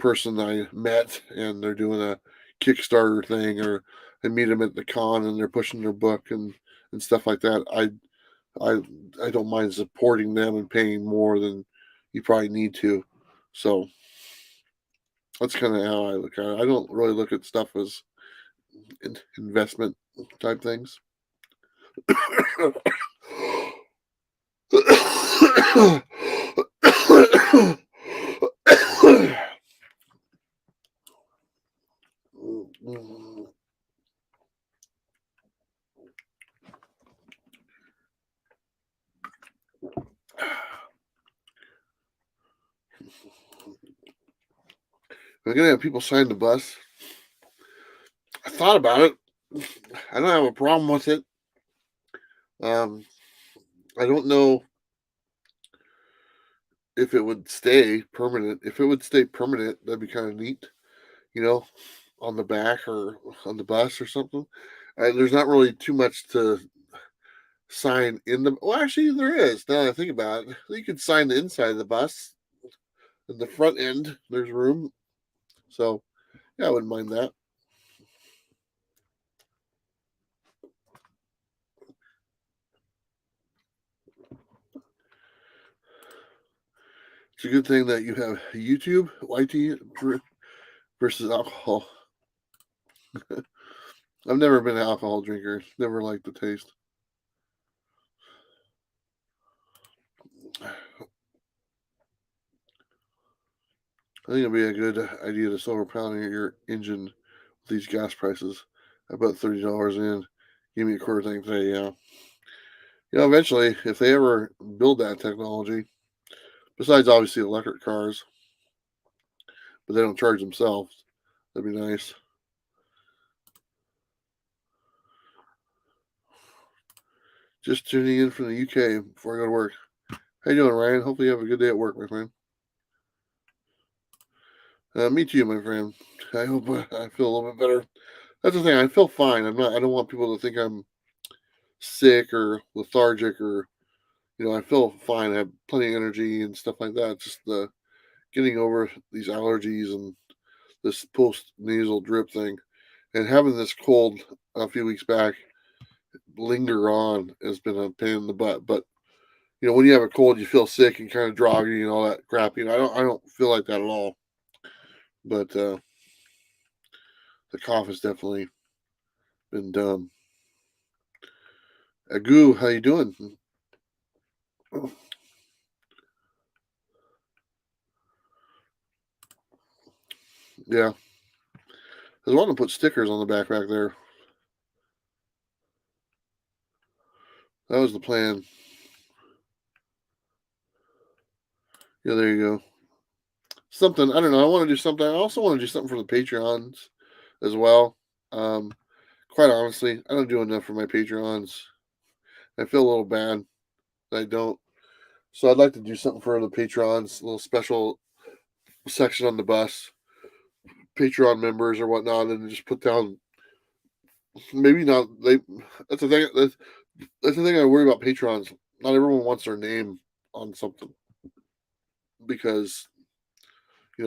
person I met and they're doing a Kickstarter thing, or I meet them at the con and they're pushing their book and stuff like that, I I don't mind supporting them and paying more than you probably need to. So that's kind of how I look at it. I don't really look at stuff as investment type things. We're gonna have people sign the bus. I thought about it. I don't have a problem with it. Um, I don't know if it would stay permanent. If it would stay permanent, that'd be kind of neat, you know, on the back or on the bus or something. There's not really too much to sign in the. Well, actually, there is. Now that I think about it, you could sign the inside of the bus. In the front end, there's room. So, yeah, I wouldn't mind that. It's a good thing that you have YouTube, YT versus alcohol. I've never been an alcohol drinker. Never liked the taste. I think it'd be a good idea to silver pounding your engine with these gas prices. I put $30 in. Give me a quarter tank today, yeah. Eventually, if they ever build that technology, besides obviously electric cars, but they don't charge themselves, that'd be nice. Just tuning in from the UK before I go to work. How you doing, Ryan? Hopefully you have a good day at work, my friend. Me too, my friend. I hope I feel a little bit better. That's the thing. I feel fine. I'm not. I don't want people to think I'm sick or lethargic or I feel fine. I have plenty of energy and stuff like that. Just the getting over these allergies and this post nasal drip thing, and having this cold a few weeks back linger on has been a pain in the butt. But when you have a cold, you feel sick and kind of droggy and all that crap. I don't feel like that at all. But the cough has definitely been dumb. Agoo, how you doing? Yeah, I was wanting to put stickers on the backpack there. That was the plan. Yeah, there you go. Something, I don't know. I want to do something. I also want to do something for the Patreons as well. Um, Quite honestly, I don't do enough for my Patreons. I feel a little bad that I don't. So I'd like to do something for the Patrons, a little special section on the bus, Patreon members or whatnot, and just put down. Maybe not. That's the thing. That's the thing I worry about Patrons. Not everyone wants their name on something because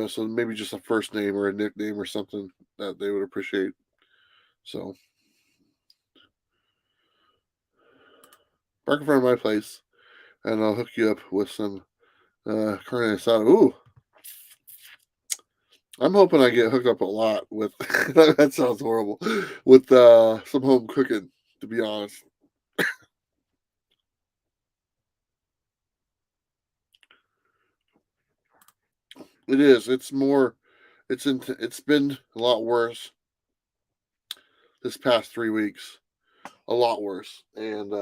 so maybe just a first name or a nickname or something that they would appreciate. So park in front of my place, and I'll hook you up with some carne asada. Ooh, I'm hoping I get hooked up a lot with. That sounds horrible. With some home cooking, to be honest. It is. It's more. It's been a lot worse this past 3 weeks. A lot worse, and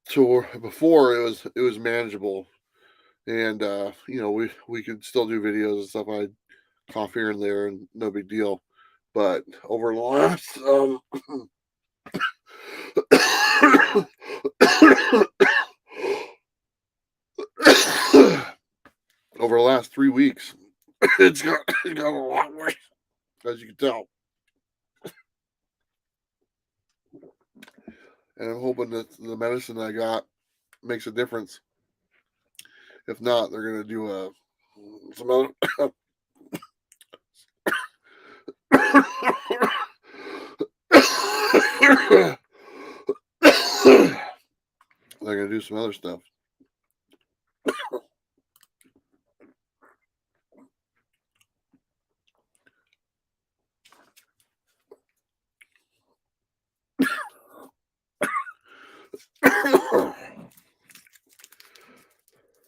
so before it was manageable, and we could still do videos and stuff. I cough here and there, and no big deal. But over the last over the last 3 weeks, it got a lot worse, as you can tell. And I'm hoping that the medicine I got makes a difference. If not, they're gonna do some other They're gonna do some other stuff.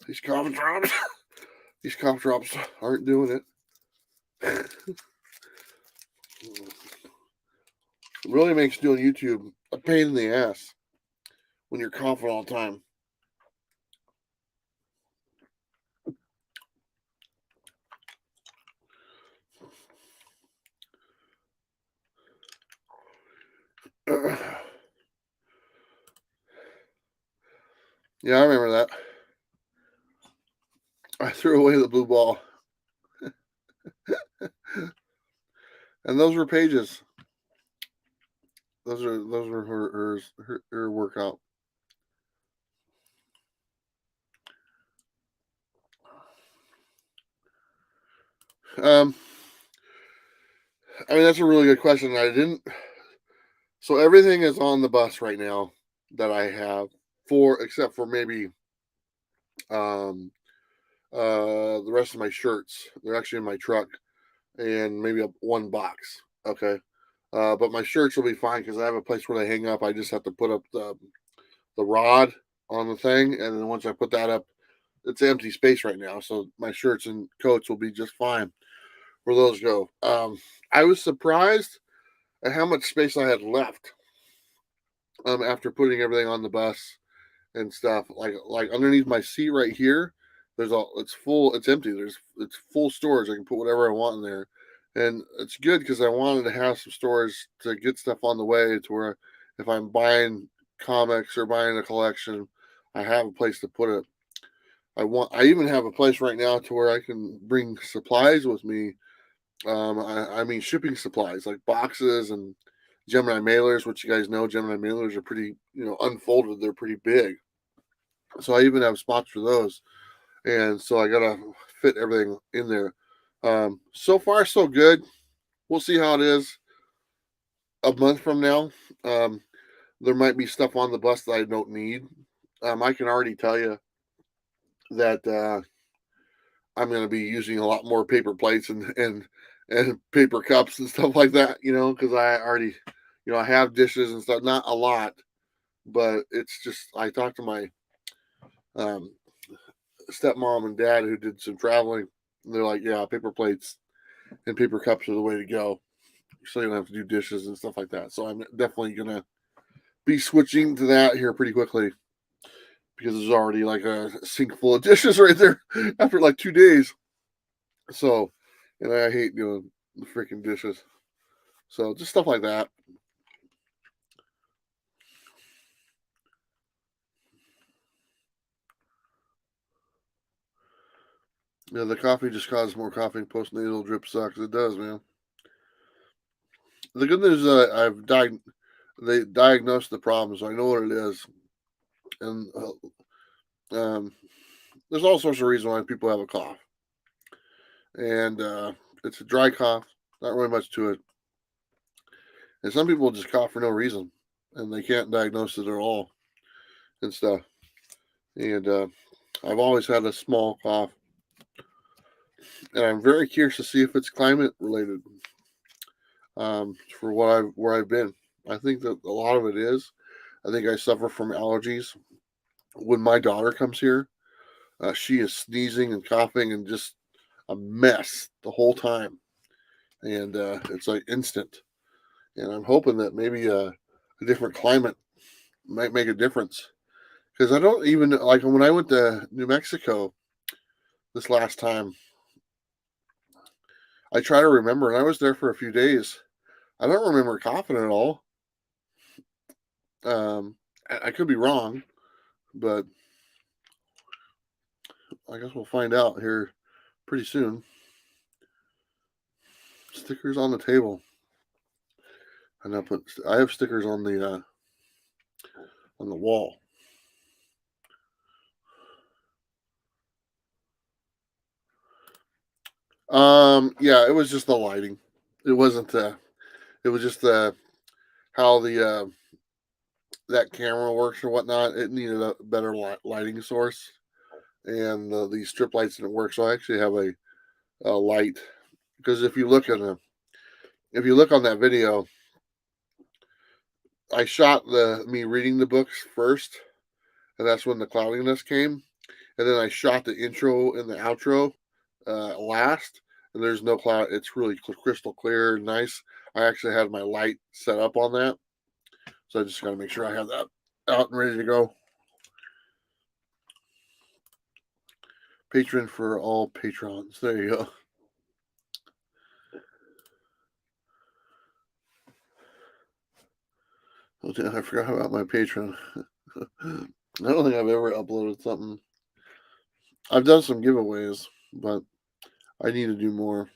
These cough drops, these cough drops aren't doing it. It really makes doing YouTube a pain in the ass when you're coughing all the time. Yeah, I remember that. I threw away the blue ball, and those were Paige's. Those were her workout. Um, I mean that's a really good question. I didn't. So everything is on the bus right now that I have except for maybe um the rest of my shirts. They're actually in my truck, and maybe one box. Okay. But my shirts will be fine because I have a place where they hang up. I just have to put up the rod on the thing, and then once I put that up, it's empty space right now. So my shirts and coats will be just fine where those go. I was surprised at how much space I had left after putting everything on the bus and stuff. Like underneath my seat right here, it's full, it's empty. It's full storage. I can put whatever I want in there, and it's good because I wanted to have some storage to get stuff on the way to where if I'm buying comics or buying a collection, I have a place to put it. I even have a place right now to where I can bring supplies with me. I mean shipping supplies like boxes and Gemini mailers, which you guys know Gemini mailers are pretty, unfolded. They're pretty big. So I even have spots for those. And so I gotta fit everything in there. So far so good. We'll see how it is a month from now. Um, there might be stuff on the bus that I don't need. I can already tell you that I'm going to be using a lot more paper plates and paper cups and stuff like that. Because I already, I have dishes and stuff. Not a lot, but it's just I talked to my um, stepmom and dad who did some traveling. And they're like, yeah, paper plates and paper cups are the way to go. So you don't have to do dishes and stuff like that. So I'm definitely going to be switching to that here pretty quickly because there's already like a sink full of dishes right there after like 2 days. So, and I hate doing the freaking dishes. So just stuff like that. Yeah, the coffee just causes more coughing. Postnasal drip sucks. It does, man. The good news is they diagnosed the problem, so I know what it is. And there's all sorts of reasons why people have a cough, and it's a dry cough. Not really much to it. And some people just cough for no reason, and they can't diagnose it at all and stuff. And I've always had a small cough, and I'm very curious to see if it's climate related. For where I've been, I think that a lot of it is. I think I suffer from allergies. When my daughter comes here, she is sneezing and coughing and just a mess the whole time, and it's like instant. And I'm hoping that maybe a different climate might make a difference because I don't even like when I went to New Mexico this last time. I try to remember, and I was there for a few days. I don't remember coughing at all. I could be wrong, but I guess we'll find out here pretty soon. Stickers on the table, and I have stickers on the wall. Yeah, it was just the lighting. It wasn't. It was just how the that camera works or whatnot. It needed a better lighting source, and the strip lights didn't work. So I actually have a light, because if you look on that video, I shot me reading the books first, and that's when the cloudiness came. And then I shot the intro and the outro last, and there's no cloud. It's really crystal clear and nice. I actually had my light set up on that, so I just got to make sure I have that out and ready to go. Patron for all patrons. There you go. Oh, damn, I forgot about my Patreon. I don't think I've ever uploaded something. I've done some giveaways, but I need to do more.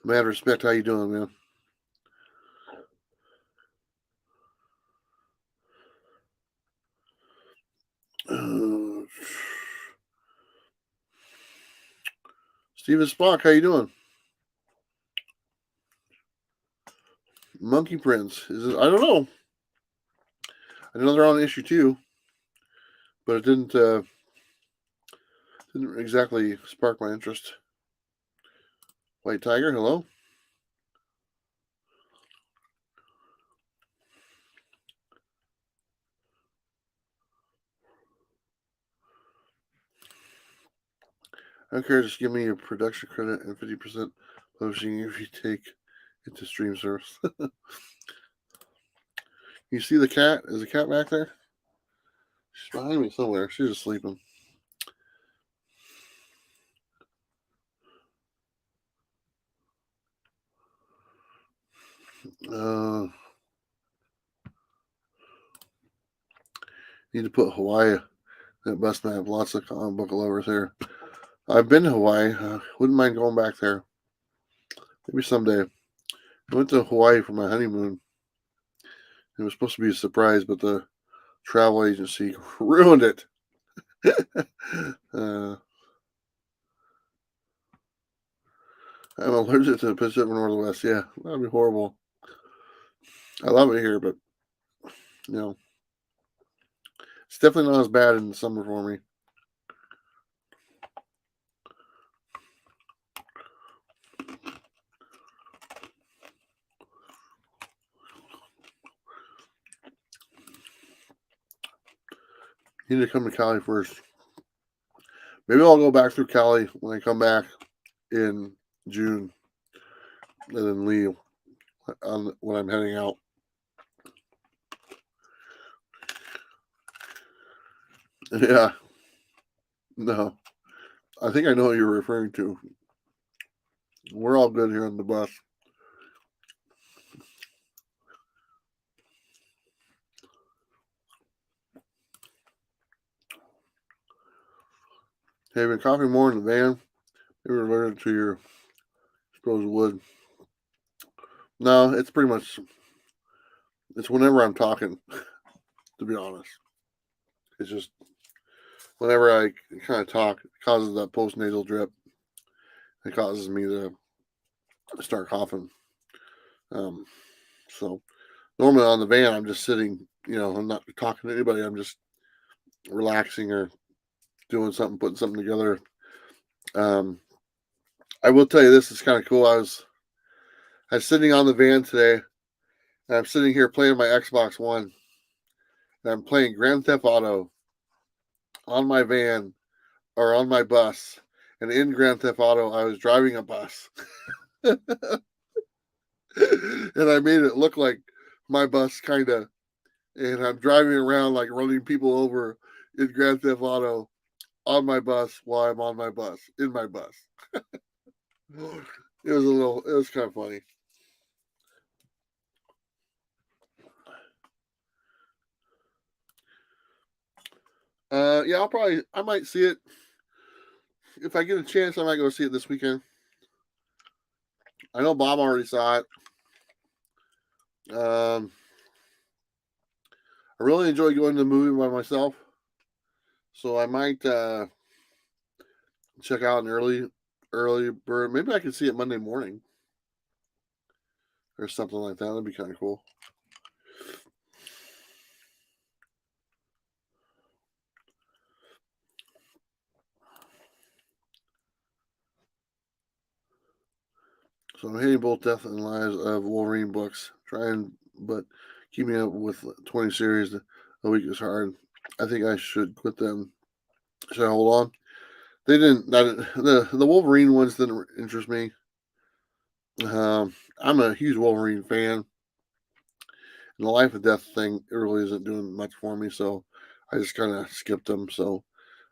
Mad respect, how you doing, man? Steven Spock, how you doing? Monkey Prince, is it? I don't know. I know they're on issue 2, but it didn't exactly spark my interest. White Tiger, hello. I don't care. Just give me a production credit and 50% publishing if you take it to stream service. You see the cat? Is the cat back there? She's behind me somewhere. She's just sleeping. Need to put Hawaii. That must have lots of comic book lovers here. I've been to Hawaii. Wouldn't mind going back there. Maybe someday. I went to Hawaii for my honeymoon. It was supposed to be a surprise, but the travel agency ruined it. I'm allergic to the Pacific Northwest. Yeah, that'd be horrible. I love it here, but you know, it's definitely not as bad in the summer for me. Need to come to Cali first. Maybe I'll go back through Cali when I come back in June, and then leave when I'm heading out. Yeah. No. I think I know what you're referring to. We're all good here on the bus. Hey, been coughing more in the van. Maybe related to your supposed wood. No, it's pretty much. It's whenever I'm talking. To be honest, it's just whenever I kind of talk, it causes that postnasal drip. It causes me to start coughing. So normally on the van, I'm just sitting. I'm not talking to anybody. I'm just relaxing or doing something, putting something together. I will tell you, this is kind of cool. I was sitting on the van today, and I'm sitting here playing my Xbox One, and I'm playing Grand Theft Auto on my van or on my bus. And in Grand Theft Auto, I was driving a bus. And I made it look like my bus, kind of. And I'm driving around like running people over in Grand Theft Auto on my bus while I'm on my bus, in my bus. It was kind of funny. Yeah, I might see it. If I get a chance, I might go see it this weekend. I know Bob already saw it. I really enjoy going to the movie by myself, so I might check out an early early bird. Maybe I could see it Monday morning or something like that. That'd be kind of cool. So I'm hating both Death and Lives of Wolverine books. But keeping up with 20 series a week is hard. I think I should quit them. Should I hold on? They didn't. The Wolverine ones didn't interest me. I'm a huge Wolverine fan. And the Life and Death thing really isn't doing much for me, so I just kind of skipped them. So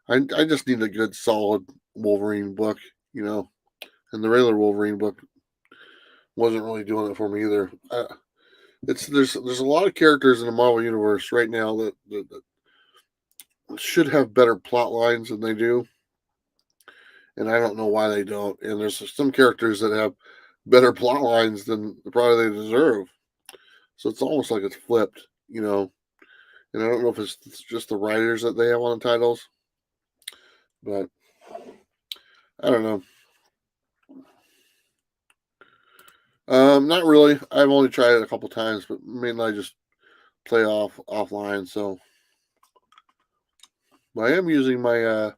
I just need a good, solid Wolverine book, And the regular Wolverine book wasn't really doing it for me either. There's a lot of characters in the Marvel universe right now that should have better plot lines than they do, and I don't know why they don't. And there's some characters that have better plot lines than probably they deserve. So it's almost like it's flipped. And I don't know if it's just the writers that they have on the titles, but I don't know. Not really. I've only tried it a couple times, but mainly I just play offline. So, but I am using my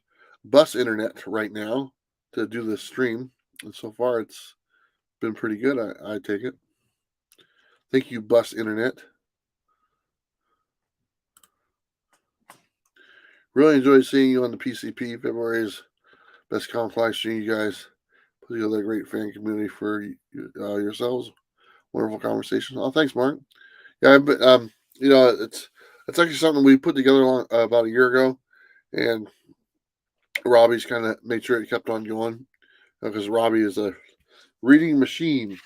bus internet right now to do this stream, and so far it's been pretty good. I take it. Thank you, bus internet. Really enjoyed seeing you on the PCP. February's best comic live stream. You guys put together a great fan community for yourselves. Wonderful conversation. Oh, thanks, Mark. Yeah, but it's actually something we put together about a year ago, and Robbie's kind of made sure it kept on going because Robbie is a reading machine,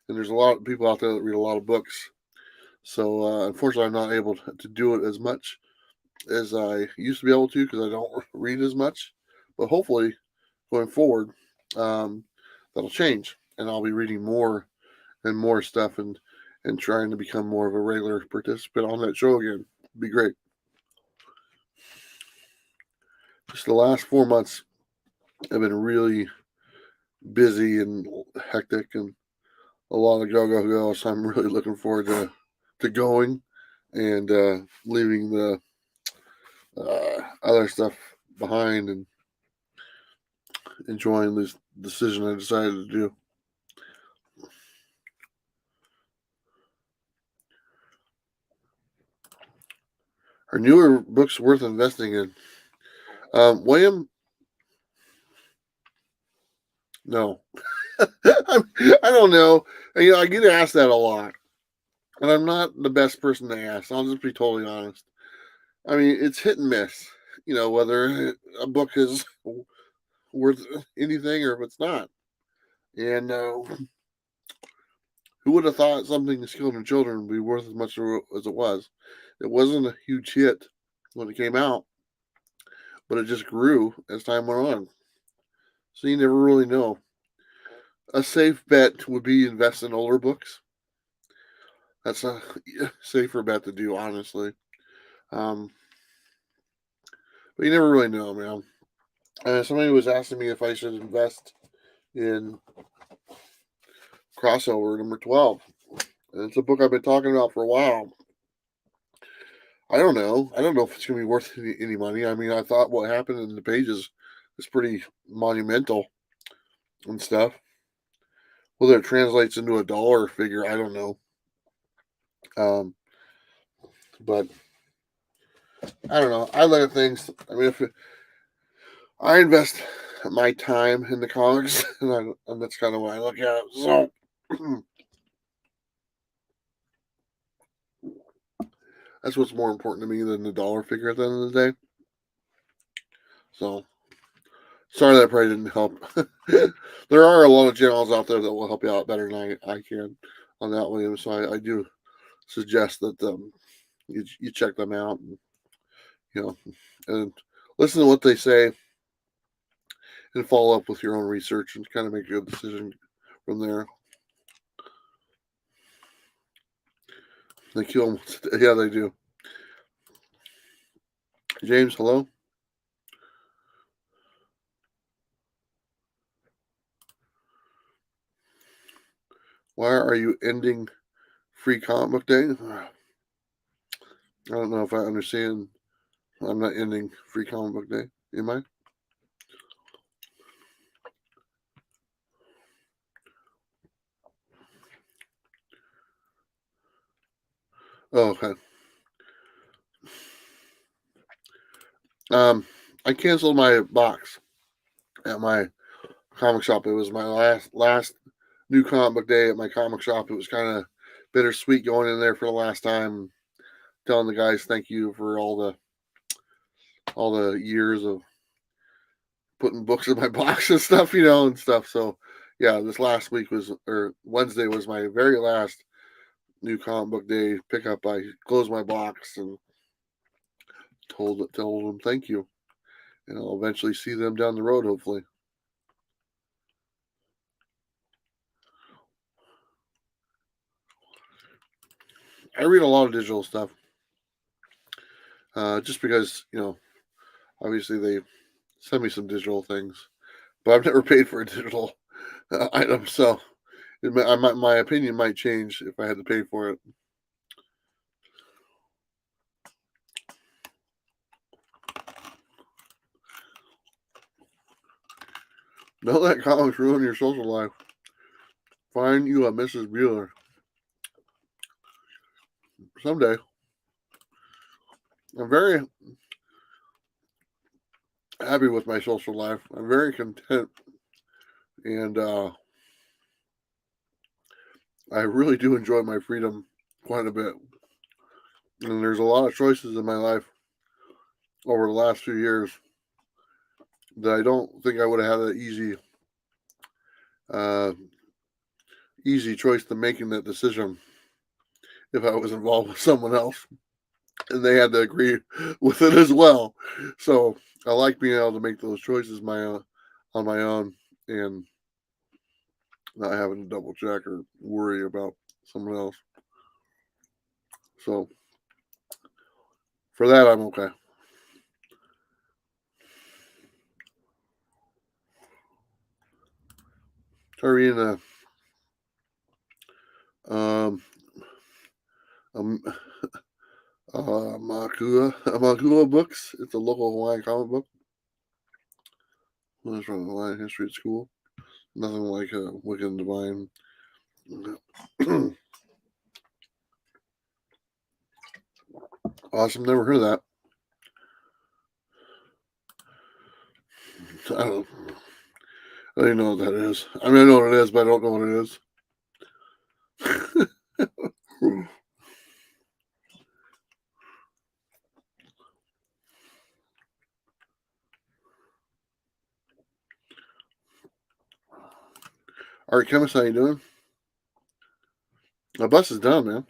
and there's a lot of people out there that read a lot of books. So unfortunately, I'm not able to do it as much as I used to be able to because I don't read as much. But hopefully, going forward, um, that'll change, and I'll be reading more and more stuff and trying to become more of a regular participant on that show again. It'd be great. Just the last 4 months have been really busy and hectic and a lot of go. So I'm really looking forward to going and leaving the other stuff behind and enjoying this decision I decided to do. Are newer books worth investing in? William, no. I don't know. I get asked that a lot, and I'm not the best person to ask. I'll just be totally honest. I mean, it's hit and miss. Whether a book is worth anything or if it's not. And who would have thought something skilled in children would be worth as much as it was? It wasn't a huge hit when it came out, but it just grew as time went on. So you never really know. A safe bet would be invest in older books. That's a safer bet to do, honestly. Um, but you never really know, man. Somebody was asking me if I should invest in Crossover number 12. And it's a book I've been talking about for a while. I don't know. I don't know if it's going to be worth any money. I mean, I thought what happened in the pages is pretty monumental and stuff. Whether it translates into a dollar figure, I don't know. But I don't know. I look at things. I mean, if I invest my time in the comics, and that's kind of what I look at. So that's what's more important to me than the dollar figure at the end of the day. So sorry that probably didn't help. There are a lot of channels out there that will help you out better than I can on that, William. So I do suggest that you check them out and, and listen to what they say and follow up with your own research and kind of make a good decision from there. They kill them. Yeah, they do. James, hello. Why are you ending Free Comic Book Day? I don't know if I understand. I'm not ending Free Comic Book Day, am I? Oh, okay. I canceled my box at my comic shop. It was my last new comic book day at my comic shop. It was kind of bittersweet going in there for the last time, telling the guys thank you for all the years of putting books in my box and stuff, and stuff. So yeah, this last week or Wednesday was my very last new comic book day pickup. I closed my box and told them thank you, and I'll eventually see them down the road, hopefully. I read a lot of digital stuff, just because obviously they send me some digital things, but I've never paid for a digital item, so my opinion might change if I had to pay for it. Don't let comics ruin your social life. Find you a Mrs. Bueller someday. I'm very happy with my social life. I'm very content, and I really do enjoy my freedom quite a bit. And there's a lot of choices in my life over the last few years that I don't think I would have had an uh, easy choice to making that decision if I was involved with someone else, and they had to agree with it as well. So I like being able to make those choices on my own, and not having to double check or worry about someone else. So for that, I'm okay. Start reading um, um, Makua books. It's a local Hawaiian comic book. It's from Hawaiian history at school. Nothing like Wicked and Divine. Awesome. Never heard of that. I don't. I don't even know what that is. I mean, I know what it is, but I don't know what it is. All right, chemist, how you doing? My bus is done, man.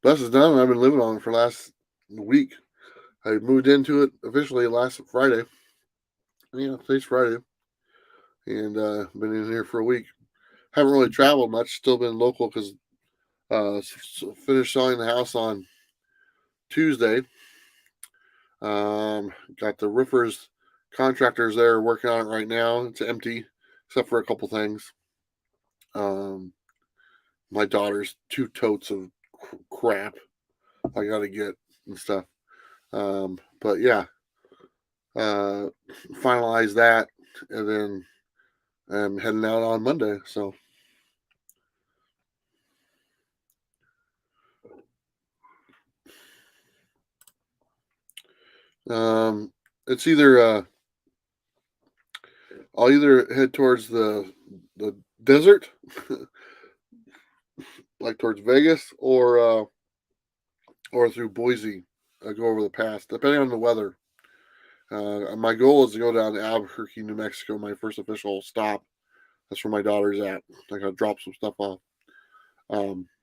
Bus is done, and I've been living on it for the last week. I moved into it officially last Friday. Yeah, today's Friday, and been in here for a week. Haven't really traveled much. Still been local because finished selling the house on Tuesday. Got the roofers contractors there working on it right now. It's empty except for a couple things. Um, my daughter's two totes of crap I got to get and stuff. But yeah, uh, finalize that, and then I'm heading out on Monday. So um, it's either I'll either head towards the desert, like towards Vegas, or through Boise, go over the pass, depending on the weather. My goal is to go down to Albuquerque, New Mexico, my first official stop. That's where my daughter's at. I gotta drop some stuff off.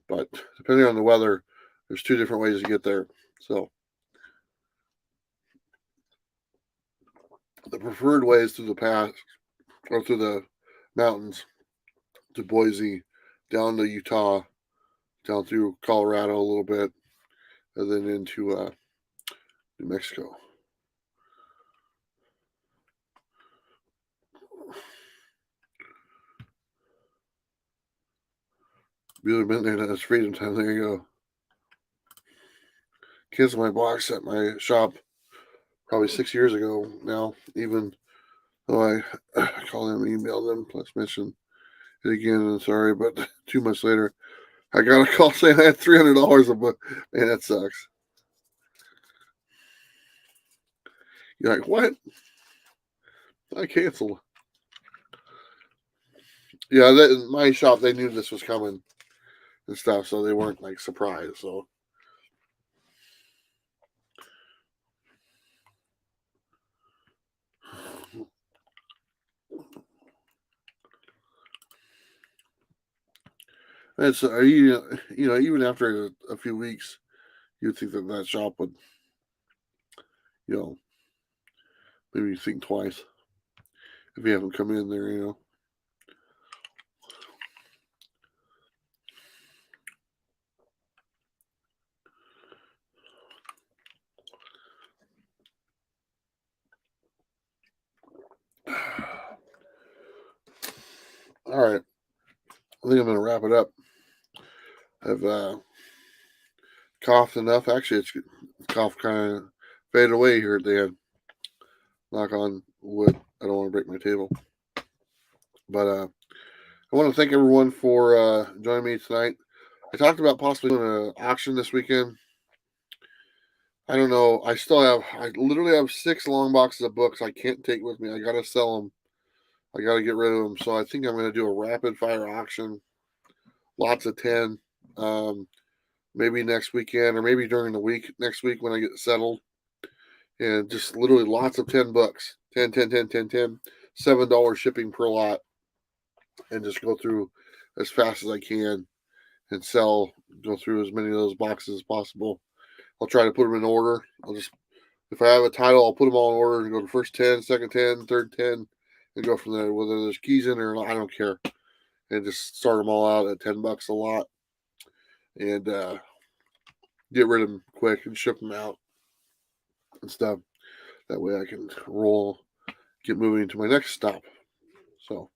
But depending on the weather, there's two different ways to get there. So the preferred way is through the pass or through the mountains to Boise, down to Utah, down through Colorado a little bit, and then into New Mexico. Bueller been there, that's freedom time. There you go. Canceled my box at my shop probably 6 years ago now, even though I called them and emailed them, plus mentioned it again, and sorry, but 2 months later, I got a call saying I had $300 of book. Man, that sucks. You're like, what? I canceled. Yeah, my shop, they knew this was coming and stuff, so they weren't like surprised. So it's even after a few weeks, you'd think that shop would, maybe think twice if you haven't come in there. All right, I think I'm gonna wrap it up. I've coughed enough. Actually, it's cough kind of faded away here at the end. Knock on wood. I don't want to break my table. But I want to thank everyone for joining me tonight. I talked about possibly doing an auction this weekend. I don't know. I literally have 6 long boxes of books I can't take with me. I got to sell them. I got to get rid of them. So I think I'm going to do a rapid fire auction. Lots of 10. Maybe next weekend or maybe during the week next week when I get settled. And just literally lots of 10 books. 10, 10, 10, 10, 10. $7 shipping per lot. And just go through as fast as I can and go through as many of those boxes as possible. I'll try to put them in order. If I have a title, I'll put them all in order and go to first 10, second 10, third 10, and go from there. Whether there's keys in there or not, I don't care. And just start them all out at $10 a lot and get rid of them quick and ship them out and stuff. That way I can get moving to my next stop. So,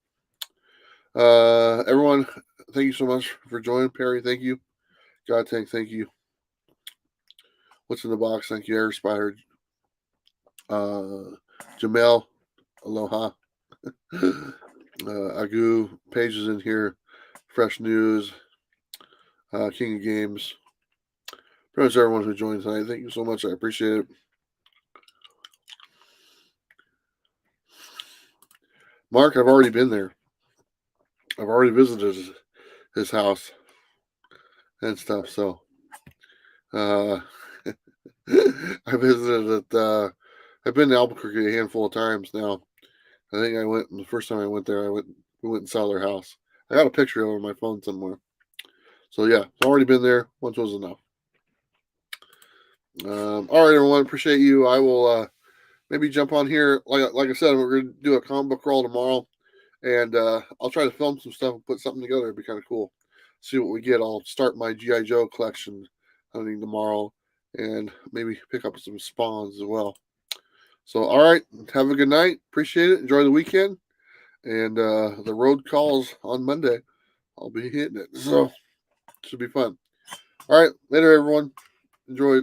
everyone, thank you so much for joining. Perry, thank you. God Tank, thank you. What's in the box? Thank you, Airspire. Jamel, aloha. Agu, pages in here. Fresh News. King of Games. Pretty much everyone who joined tonight. Thank you so much. I appreciate it. Mark, I've already been there. I've already visited his house and stuff. So, I visited it. I've been to Albuquerque a handful of times now. I think the first time I went there, we went and saw their house. I got a picture of it on my phone somewhere. So yeah, I've already been there. Once was enough. All right, everyone. Appreciate you. I will maybe jump on here. Like I said, we're going to do a comic book crawl tomorrow. And I'll try to film some stuff and put something together. It'd be kind of cool. See what we get. I'll start my G.I. Joe collection hunting tomorrow and maybe pick up some spawns as well. So, all right. Have a good night. Appreciate it. Enjoy the weekend. And the road calls on Monday. I'll be hitting it. So, should be fun. All right. Later, everyone. Enjoy.